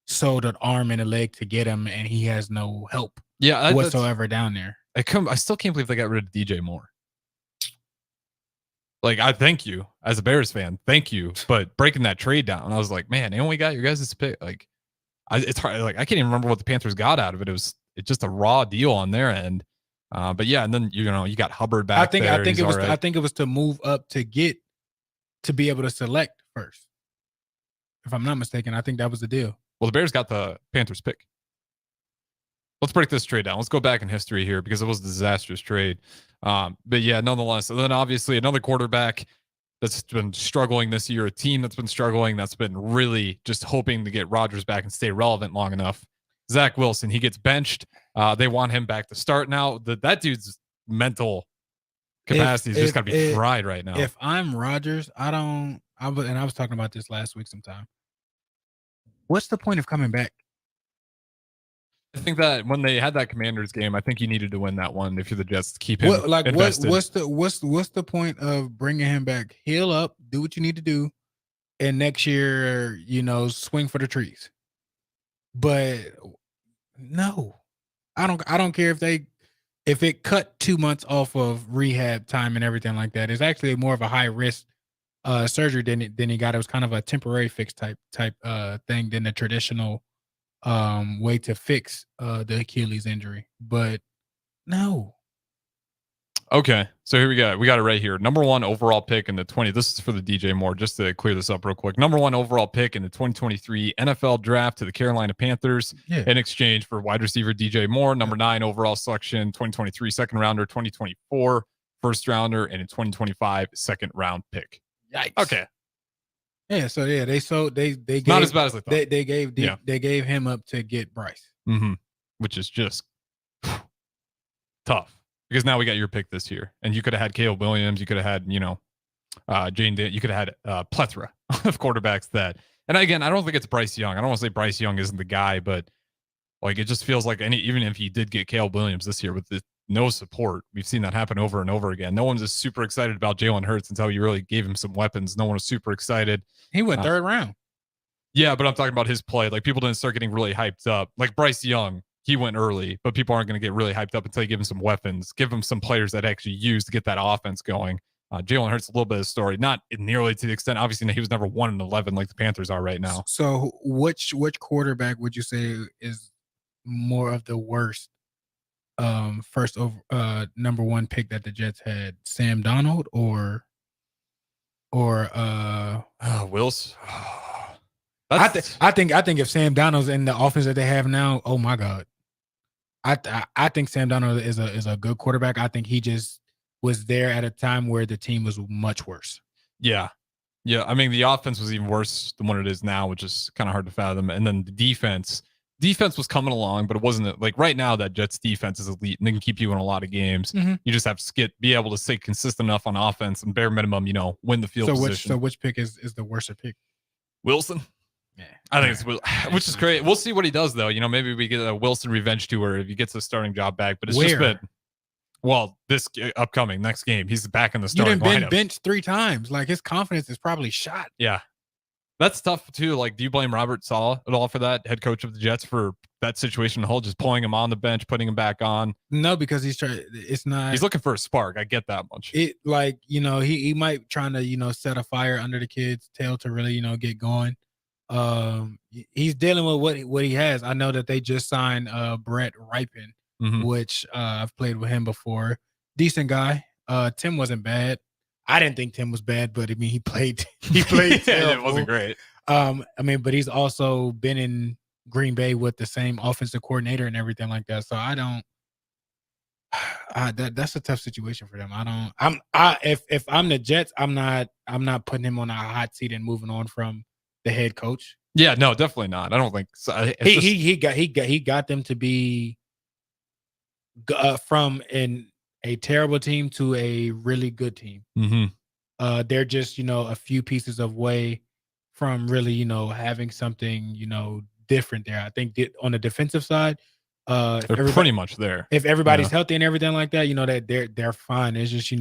sold an arm and a leg to get him and he has no help whatsoever down there. I still can't believe they got rid of DJ Moore. Like, I thank you as a Bears fan. Thank you. But breaking that trade down, I was like, man, and we got your guys' pick. Like, it's hard. Like, I can't even remember what the Panthers got out of it. It's just a raw deal on their end. But yeah, and then you got Hubbard back. I think it was to move up to be able to select first. If I'm not mistaken, I think that was the deal. Well, the Bears got the Panthers pick. Let's break this trade down. Let's go back in history here because it was a disastrous trade. But yeah, nonetheless. And then obviously another quarterback that's been struggling this year, a team that's been struggling, that's been really just hoping to get Rodgers back and stay relevant long enough. Zach Wilson, he gets benched. They want him back to start now. That dude's mental capacity is just got to be fried right now. If I'm Rodgers, and I was talking about this last week sometime. What's the point of coming back? I think that when they had that Commanders game, I think you needed to win that one if you're the Jets to keep him invested. What's the point of bringing him back? Heal up, do what you need to do, and next year, swing for the trees. But no, I don't care if it cut 2 months off of rehab time and everything like that. It's actually more of a high risk surgery than he got. It was kind of a temporary fix type thing than the traditional way to fix the Achilles injury. But no. Okay, so here we got it right here. Number 1 overall pick in the 20. This is for the DJ Moore, just to clear this up real quick. Number 1 overall pick in the 2023 NFL draft to the Carolina Panthers in exchange for wide receiver DJ Moore. Number 9 overall selection, 2023 second rounder, 2024 first rounder, and a 2025 second round pick. Yikes. Okay. Yeah, so yeah, they gave, not as bad as I thought. They gave him up to get Bryce, which is just tough because now we got your pick this year, and you could have had Caleb Williams, you could have had Jane, you could have had a plethora of quarterbacks that. And again, I don't think it's Bryce Young. I don't want to say Bryce Young isn't the guy, but like it just feels like even if you did get Caleb Williams this year with no support, we've seen that happen over and over again. No one's just super excited about Jalen Hurts until you really gave him some weapons. No one was super excited. He went third round. Yeah, but I'm talking about his play. Like people didn't start getting really hyped up. Like Bryce Young, he went early, but people aren't going to get really hyped up until you give him some weapons, give him some players that actually use to get that offense going. Jalen Hurts, a little bit of story, not nearly to the extent. Obviously, he was never 1-11 like the Panthers are right now. So, which quarterback would you say is more of the worst first over number 1 pick that the Jets had? Sam Darnold or Wills? I think if Sam Darnold's in the offense that they have now, oh my God. I think Sam Darnold is a good quarterback. I think he just was there at a time where the team was much worse. Yeah. I mean, the offense was even worse than what it is now, which is kind of hard to fathom. And then the defense was coming along, but it wasn't like right now that Jets defense is elite and they can keep you in a lot of games. Mm-hmm. You just have to be able to stay consistent enough on offense and bare minimum, win the field position. So which pick is the worst pick? Wilson. Yeah, I think it's which is great. We'll see what he does though. Maybe we get a Wilson revenge tour if he gets the starting job back. But it's just been this upcoming next game, he's back in the starting lineup. Been benched 3 times. Like his confidence is probably shot. Yeah, that's tough too. Like, do you blame Robert Saleh at all for that? Head coach of the Jets for that situation, the whole just pulling him on the bench, putting him back on? No, because he's trying. It's not. He's looking for a spark. I get that much. It he might trying to set a fire under the kid's tail to really get going. He's dealing with what he has. I know that they just signed Brett Ripon, which I've played with him before. Decent guy. Tim wasn't bad. I didn't think Tim was bad, but I mean he played it wasn't great. But he's also been in Green Bay with the same offensive coordinator and everything like that. So I don't that's a tough situation for them. If I'm the Jets, I'm not putting him on a hot seat and moving on from the head coach. Yeah, no, definitely not. I don't think so. He got them to be from a terrible team to a really good team. They're just a few pieces away from really having something different there. I think on the defensive side, they're pretty much there. If everybody's healthy and everything like that, that they're fine. It's just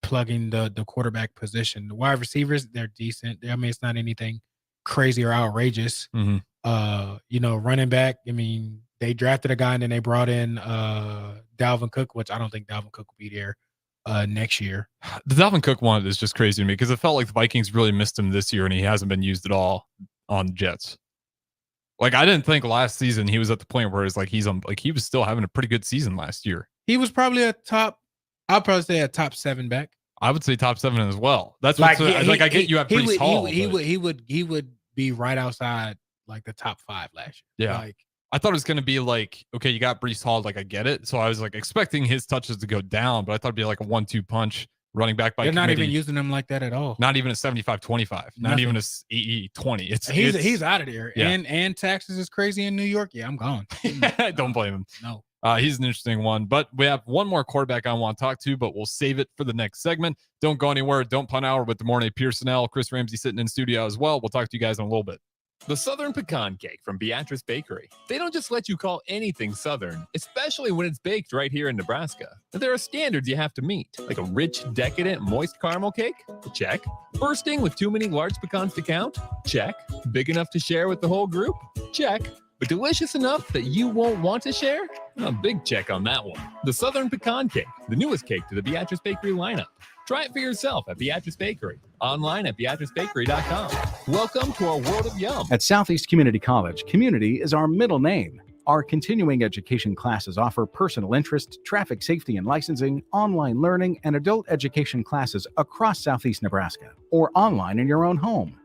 plugging the quarterback position. The wide receivers, they're decent. I mean, it's not anything crazy or outrageous. Running back, I mean, they drafted a guy and then they brought in Dalvin Cook, which I don't think Dalvin Cook will be there next year. The Dalvin Cook one is just crazy to me because it felt like the Vikings really missed him this year and he hasn't been used at all on Jets. Like, I didn't think last season he was at the point where it's like he was still having a pretty good season last year. He was probably I'd probably say a top 7 back. I would say top 7 as well. That's what I get. You have Breece Hall. He would be right outside like the top 5 last year. Yeah. Like, I thought it was going to be like, okay, you got Breece Hall. Like, I get it. So I was like expecting his touches to go down, but I thought it'd be like a 1-2 punch running back by they're committee. not even using him like that at all. Not even a 75-25. Not even a 80-20. He's out of there. Yeah. And taxes is crazy in New York. Yeah, I'm gone. I don't blame him. No. He's an interesting one, but we have one more quarterback I want to talk to, but we'll save it for the next segment. Don't go anywhere. Don't Punt Hour with the morning Peison'El. Chris Ramsey sitting in studio as well. We'll talk to you guys in a little bit. The Southern Pecan Cake from Beatrice Bakery. They don't just let you call anything Southern, especially when it's baked right here in Nebraska. But there are standards you have to meet, like a rich, decadent, moist caramel cake? Check. Bursting with too many large pecans to count? Check. Big enough to share with the whole group? Check. But delicious enough that you won't want to share? A big check on that one. The Southern Pecan Cake, the newest cake to the Beatrice Bakery lineup. Try it for yourself at Beatrice Bakery. Online at BeatriceBakery.com. Welcome to our world of yum. At Southeast Community College, community is our middle name. Our continuing education classes offer personal interest, traffic safety and licensing, online learning, and adult education classes across Southeast Nebraska or online in your own home.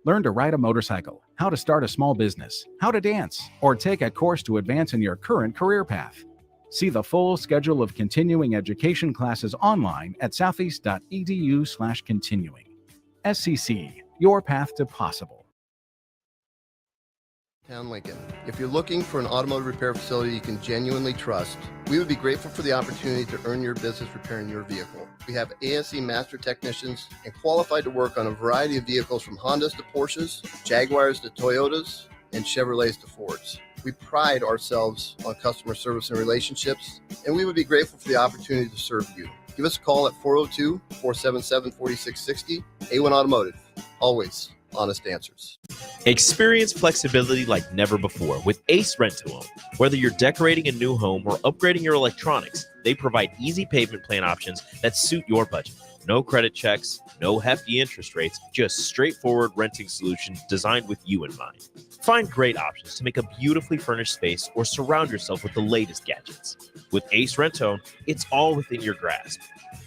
Learn to ride a motorcycle, how to start a small business, how to dance, or take a course to advance in your current career path. See the full schedule of continuing education classes online at southeast.edu/continuing. SCC, your path to possible. Town Lincoln. If you're looking for an automotive repair facility you can genuinely trust, we would be grateful for the opportunity to earn your business repairing your vehicle. We have ASE master technicians and qualified to work on a variety of vehicles from Hondas to Porsches, Jaguars to Toyotas, and Chevrolets to Fords. We pride ourselves on customer service and relationships, and we would be grateful for the opportunity to serve you. Give us a call at 402-477-4660. A1 Automotive. Always honest answers. Experience flexibility like never before with Ace Rent-to-Own. Whether you're decorating a new home or upgrading your electronics, they provide easy payment plan options that suit your budget. No credit checks, no hefty interest rates, just straightforward renting solutions designed with you in mind. Find great options to make a beautifully furnished space or surround yourself with the latest gadgets. With Ace Rent-to-Own, it's all within your grasp.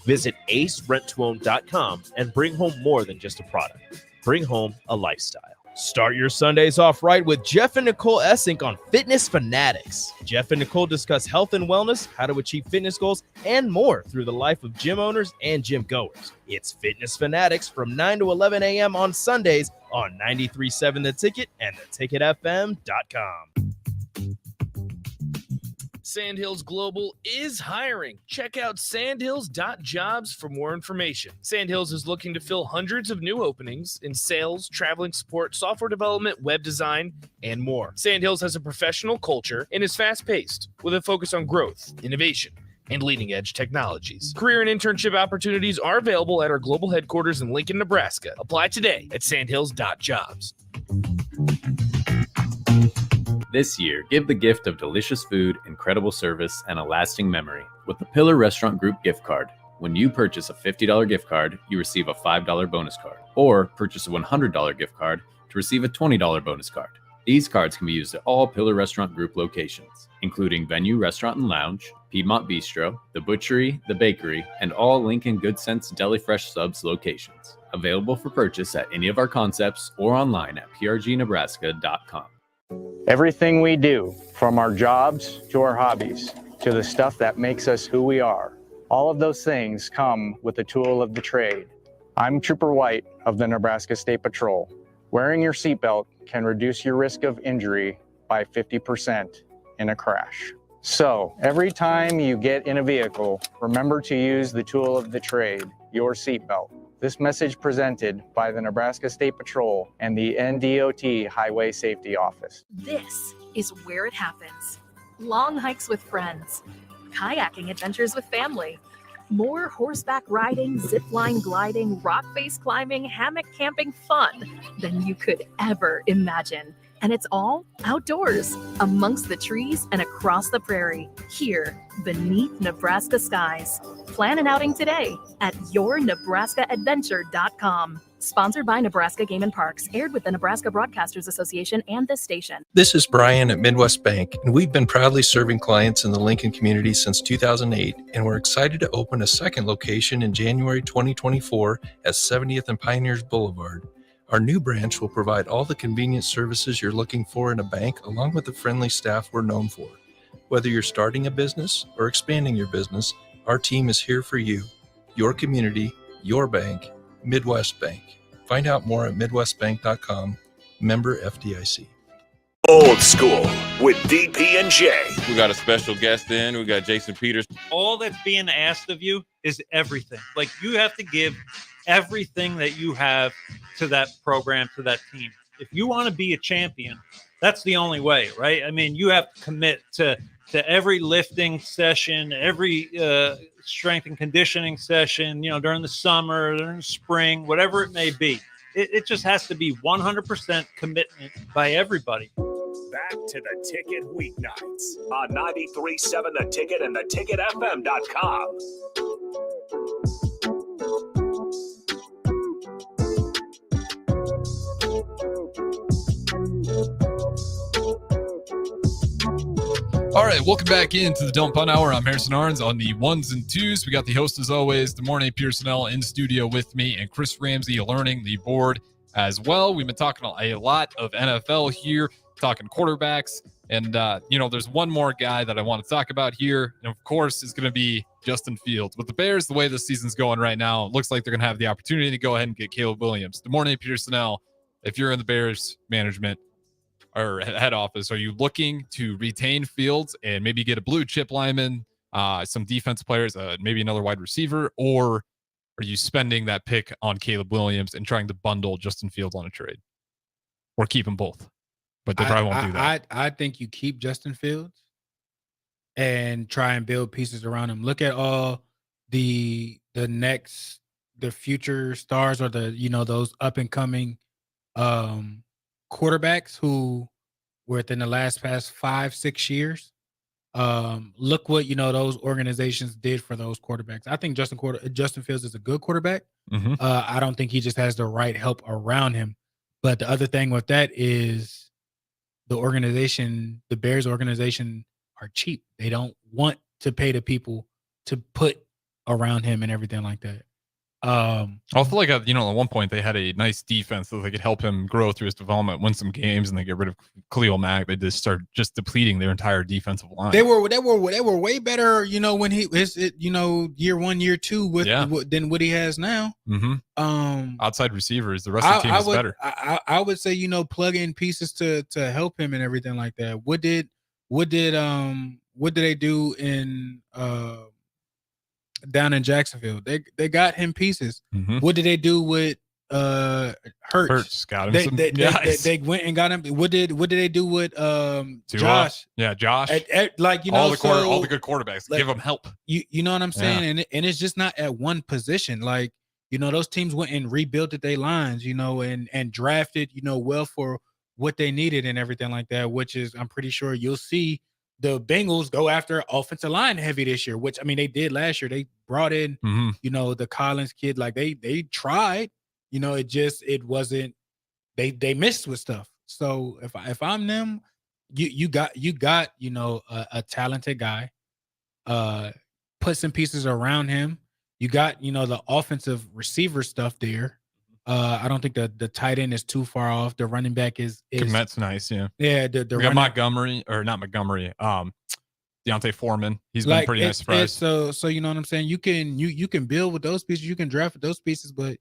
Visit acerentoown.com and bring home more than just a product. Bring home a lifestyle. Start your Sundays off right with Jeff and Nicole Essink on Fitness Fanatics. Jeff and Nicole discuss health and wellness, how to achieve fitness goals, and more through the life of gym owners and gym goers. It's Fitness Fanatics from 9 to 11 a.m. on Sundays on 93.7 The Ticket and theticketfm.com. Sandhills Global is hiring. Check out sandhills.jobs for more information. Sandhills is looking to fill hundreds of new openings in sales, traveling support, software development, web design, and more. Sandhills has a professional culture and is fast-paced with a focus on growth, innovation, and leading-edge technologies. Career and internship opportunities are available at our global headquarters in Lincoln, Nebraska. Apply today at sandhills.jobs. This year, give the gift of delicious food, incredible service, and a lasting memory with the Pillar Restaurant Group gift card. When you purchase a $50 gift card, you receive a $5 bonus card, or purchase a $100 gift card to receive a $20 bonus card. These cards can be used at all Pillar Restaurant Group locations, including Venue Restaurant and Lounge, Piedmont Bistro, The Butchery, The Bakery, and all Lincoln Good Sense Deli Fresh Subs locations. Available for purchase at any of our concepts or online at prgnebraska.com. Everything we do, from our jobs to our hobbies, to the stuff that makes us who we are, all of those things come with the tool of the trade. I'm Trooper White of the Nebraska State Patrol. Wearing your seatbelt can reduce your risk of injury by 50% in a crash. So, every time you get in a vehicle, remember to use the tool of the trade, your seatbelt. This message presented by the Nebraska State Patrol and the NDOT Highway Safety Office. This is where it happens. Long hikes with friends, kayaking adventures with family, more horseback riding, zipline gliding, rock face climbing, hammock camping fun than you could ever imagine. And it's all outdoors, amongst the trees and across the prairie, here beneath Nebraska skies. Plan an outing today at yournebraskaadventure.com. Sponsored by Nebraska Game and Parks, aired with the Nebraska Broadcasters Association and this station. This is Brian at Midwest Bank, and we've been proudly serving clients in the Lincoln community since 2008, and we're excited to open a second location in January 2024 at 70th and Pioneers Boulevard. Our new branch will provide all the convenient services you're looking for in a bank, along with the friendly staff we're known for. Whether you're starting a business or expanding your business, our team is here for you, your community, your bank, Midwest Bank. Find out more at midwestbank.com, member FDIC. Old School with DP and J. We got a special guest in. We got Jason Peters. All that's being asked of you is everything. Like, you have to give everything that you have to that program, to that team. If you want to be a champion, that's the only way, right? I mean, you have to commit to every lifting session, every strength and conditioning session, during the summer, during the spring, whatever it may be. It just has to be 100% commitment by everybody. Back to the Ticket weeknights on 93.7 The Ticket and theticketfm.com. All right, welcome back into the Don't Punt Hour. I'm Harrison Arns on the ones and twos. We got the host, as always, the morning Peison'El in studio with me, and Chris Ramsey learning the board as well. We've been talking a lot of NFL here, talking quarterbacks, and there's one more guy that I want to talk about here, and of course, it's going to be Justin Fields. With the Bears, the way the season's going right now, it looks like they're going to have the opportunity to go ahead and get Caleb Williams. The morning Peison'El, if you're in the Bears management or head office, are you looking to retain Fields and maybe get a blue chip lineman, some defense players, maybe another wide receiver, or are you spending that pick on Caleb Williams and trying to bundle Justin Fields on a trade, or keep them both? But they probably won't do that. I think you keep Justin Fields and try and build pieces around him. Look at all the future stars, or those up and coming quarterbacks who were within the past 5-6 years. Look what those organizations did for those quarterbacks. I think Justin Fields is a good quarterback. Mm-hmm. I don't think he just has the right help around him. But the other thing with that is the Bears organization, are cheap. They don't want to pay the people to put around him and everything like that. I feel like at one point they had a nice defense that they could help him grow through his development, win some games, and they get rid of Khalil Mack. They just start depleting their entire defensive line. They were way better, when year 1, year 2 than what he has now. Mm-hmm. Outside receivers, the rest of the team is better. I would say plug in pieces to help him and everything like that. What did they do in down in Jacksonville? They got him pieces. Mm-hmm. What did they do with Hurts? Got him they went and got him. What did they do with Josh? Yeah, Josh. All the good quarterbacks, give them help. You know what I'm saying? Yeah. And it's just not at one position. Like, those teams went and rebuilt their lines, and drafted, well for what they needed and everything like that, which is, I'm pretty sure you'll see the Bengals go after offensive line heavy this year, which, I mean, they did last year. They brought in, the Collins kid. Like, they tried, it wasn't, they missed with stuff. So if I'm them, you got a talented guy, put some pieces around him. You got, the offensive receiver stuff there. I don't think the tight end is too far off. The running back is Komet's nice, yeah. Yeah, we got Montgomery, or not Montgomery, Deontay Foreman. He's been pretty nice surprise. So you know what I'm saying? You can build with those pieces, you can draft with those pieces, but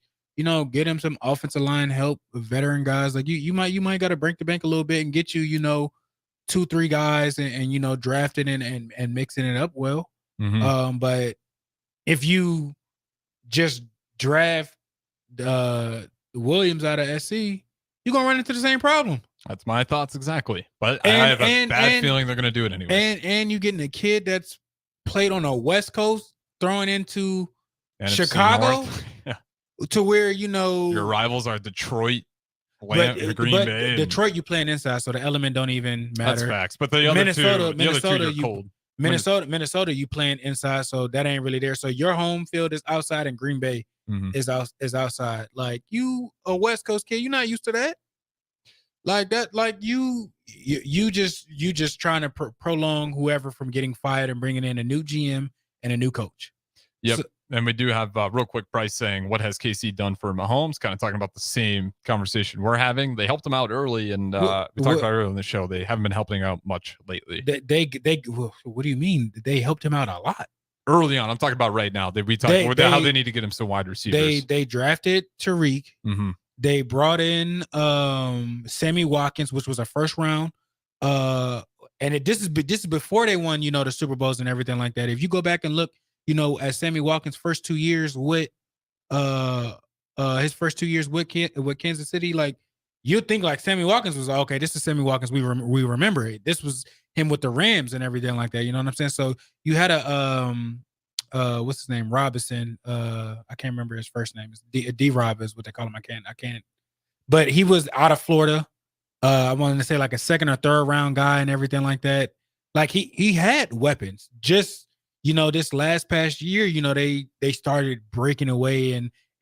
get him some offensive line help, veteran guys. Like you might got to break the bank a little bit and get 2-3 guys and drafting and mixing it up well. Mm-hmm. But if you just draft Williams out of SC, you're gonna run into the same problem. That's my thoughts exactly. But I have a bad feeling they're gonna do it anyway. And you're getting a kid that's played on the West Coast, throwing into NFC Chicago, to where your rivals are Detroit. Green Bay. Detroit, you playing inside, so the element don't even matter. That's facts. But the other two, you're cold. Minnesota, you playing inside, so that ain't really there. So your home field is outside, and Green Bay is outside. Like, you a West Coast kid, you're not used to that. Like that, like you just trying to prolong whoever from getting fired and bringing in a new GM and a new coach. Yep. So, and we do have real quick Bryce saying, what has KC done for Mahomes? Kind of talking about the same conversation we're having. They helped him out early, and we talked about earlier in the show. They haven't been helping out much lately. What do you mean? They helped him out a lot early on. I'm talking about right now. How they need to get him some wide receivers. They drafted Tariq. Mm-hmm. They brought in Sammy Watkins, which was a first round. And this is before they won, the Super Bowls and everything like that. If you go back and look, at Sammy Watkins' first 2 years with his first 2 years with Kansas City, like, you'd think like Sammy Watkins was okay. This is Sammy Watkins. We remember it. This was him with the Rams and everything like that. You know what I'm saying? So you had a what's his name? Robinson. I can't remember his first name. It's D Rob is what they call him. I can't. But he was out of Florida. I wanted to say like a second or third round guy and everything like that. Like he had weapons. Just this past year, they started breaking away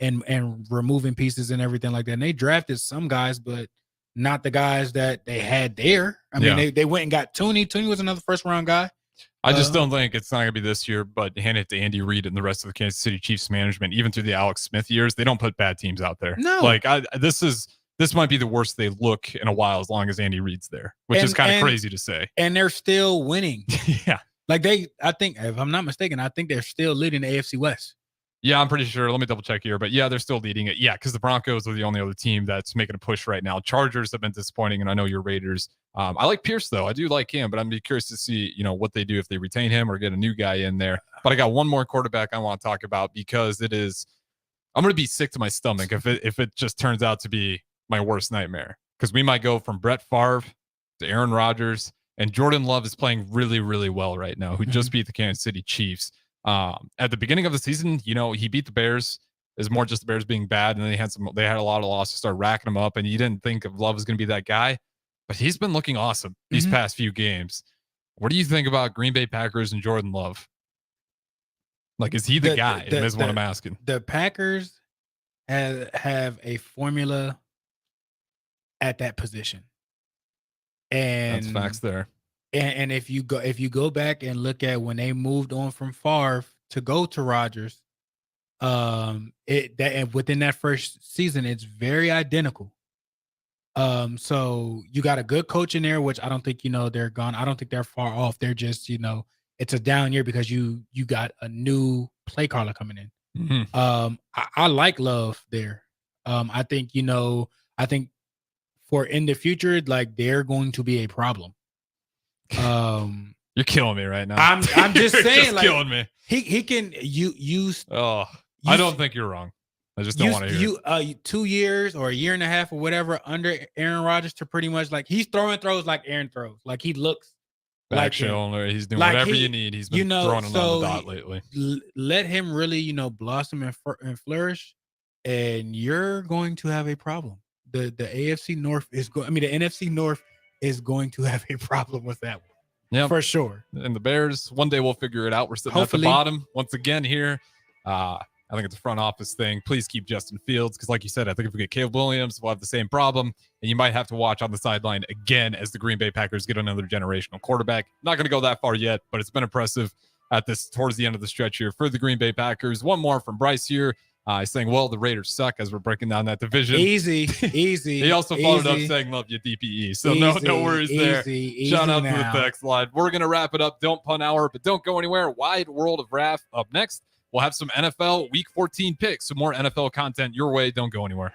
and removing pieces and everything like that. And they drafted some guys, but not the guys that they had there. I mean, they went and got Tooney. Tooney was another first round guy. I just don't think it's not going to be this year, but hand it to Andy Reid and the rest of the Kansas City Chiefs management. Even through the Alex Smith years, they don't put bad teams out there. No. Like this might be the worst they look in a while as long as Andy Reid's there, which is kind of crazy to say. And they're still winning. Yeah. Like I think, if I'm not mistaken, I think they're still leading the AFC West. Yeah, I'm pretty sure. Let me double check here. But yeah, they're still leading it. Yeah, because the Broncos are the only other team that's making a push right now. Chargers have been disappointing, and I know your Raiders. I like Pierce, though. I do like him, but I'm curious to see, what they do if they retain him or get a new guy in there. But I got one more quarterback I want to talk about because I'm going to be sick to my stomach if it just turns out to be my worst nightmare. Because we might go from Brett Favre to Aaron Rodgers, and Jordan Love is playing really, really well right now, who just beat the Kansas City Chiefs. At the beginning of the season, he beat the Bears. It's more just the Bears being bad, and then they had a lot of losses, start racking them up, and you didn't think of Love was going to be that guy, but he's been looking awesome these past few games. What do you think about Green Bay Packers and Jordan Love? Like, is he the guy? Is what I'm asking. The Packers have a formula at that position, and that's facts there. And if you go back and look at when they moved on from Favre to go to Rodgers, and within that first season, it's very identical. So you got a good coach in there, which I don't think they're gone. I don't think they're far off. They're just it's a down year because you got a new play caller coming in. Mm-hmm. I like Love there. I think for in the future, like, they're going to be a problem. You're killing me right now. I'm just saying, just like, killing me. He can use. Oh, I don't think you're wrong. I just don't want to hear it. 2 years or a year and a half or whatever under Aaron Rodgers to pretty much, like, he's throwing throws like Aaron throws. Like, he looks back shoulder. He's doing like whatever you need. He's been throwing him on the dot lately. Let him really, blossom and flourish, and you're going to have a problem. The AFC North is going. I mean, the NFC North is going to have a problem with that one. Yeah, for sure. And the Bears, one day we'll figure it out. We're sitting at the bottom once again here. I think it's a front office thing. Please keep Justin Fields, because like you said, I think if we get Caleb Williams, we'll have the same problem. And you might have to watch on the sideline again as the Green Bay Packers get another generational quarterback. Not going to go that far yet, but it's been impressive towards the end of the stretch here for the Green Bay Packers. One more from Bryce here. He's saying, well, the Raiders suck as we're breaking down that division. Easy. He also followed up saying, love you, DPE. So no worries there. Shout out to the text line. We're going to wrap it up. Don't punt hour, but don't go anywhere. Wide World of Raph up next. We'll have some NFL Week 14 picks, some more NFL content your way. Don't go anywhere.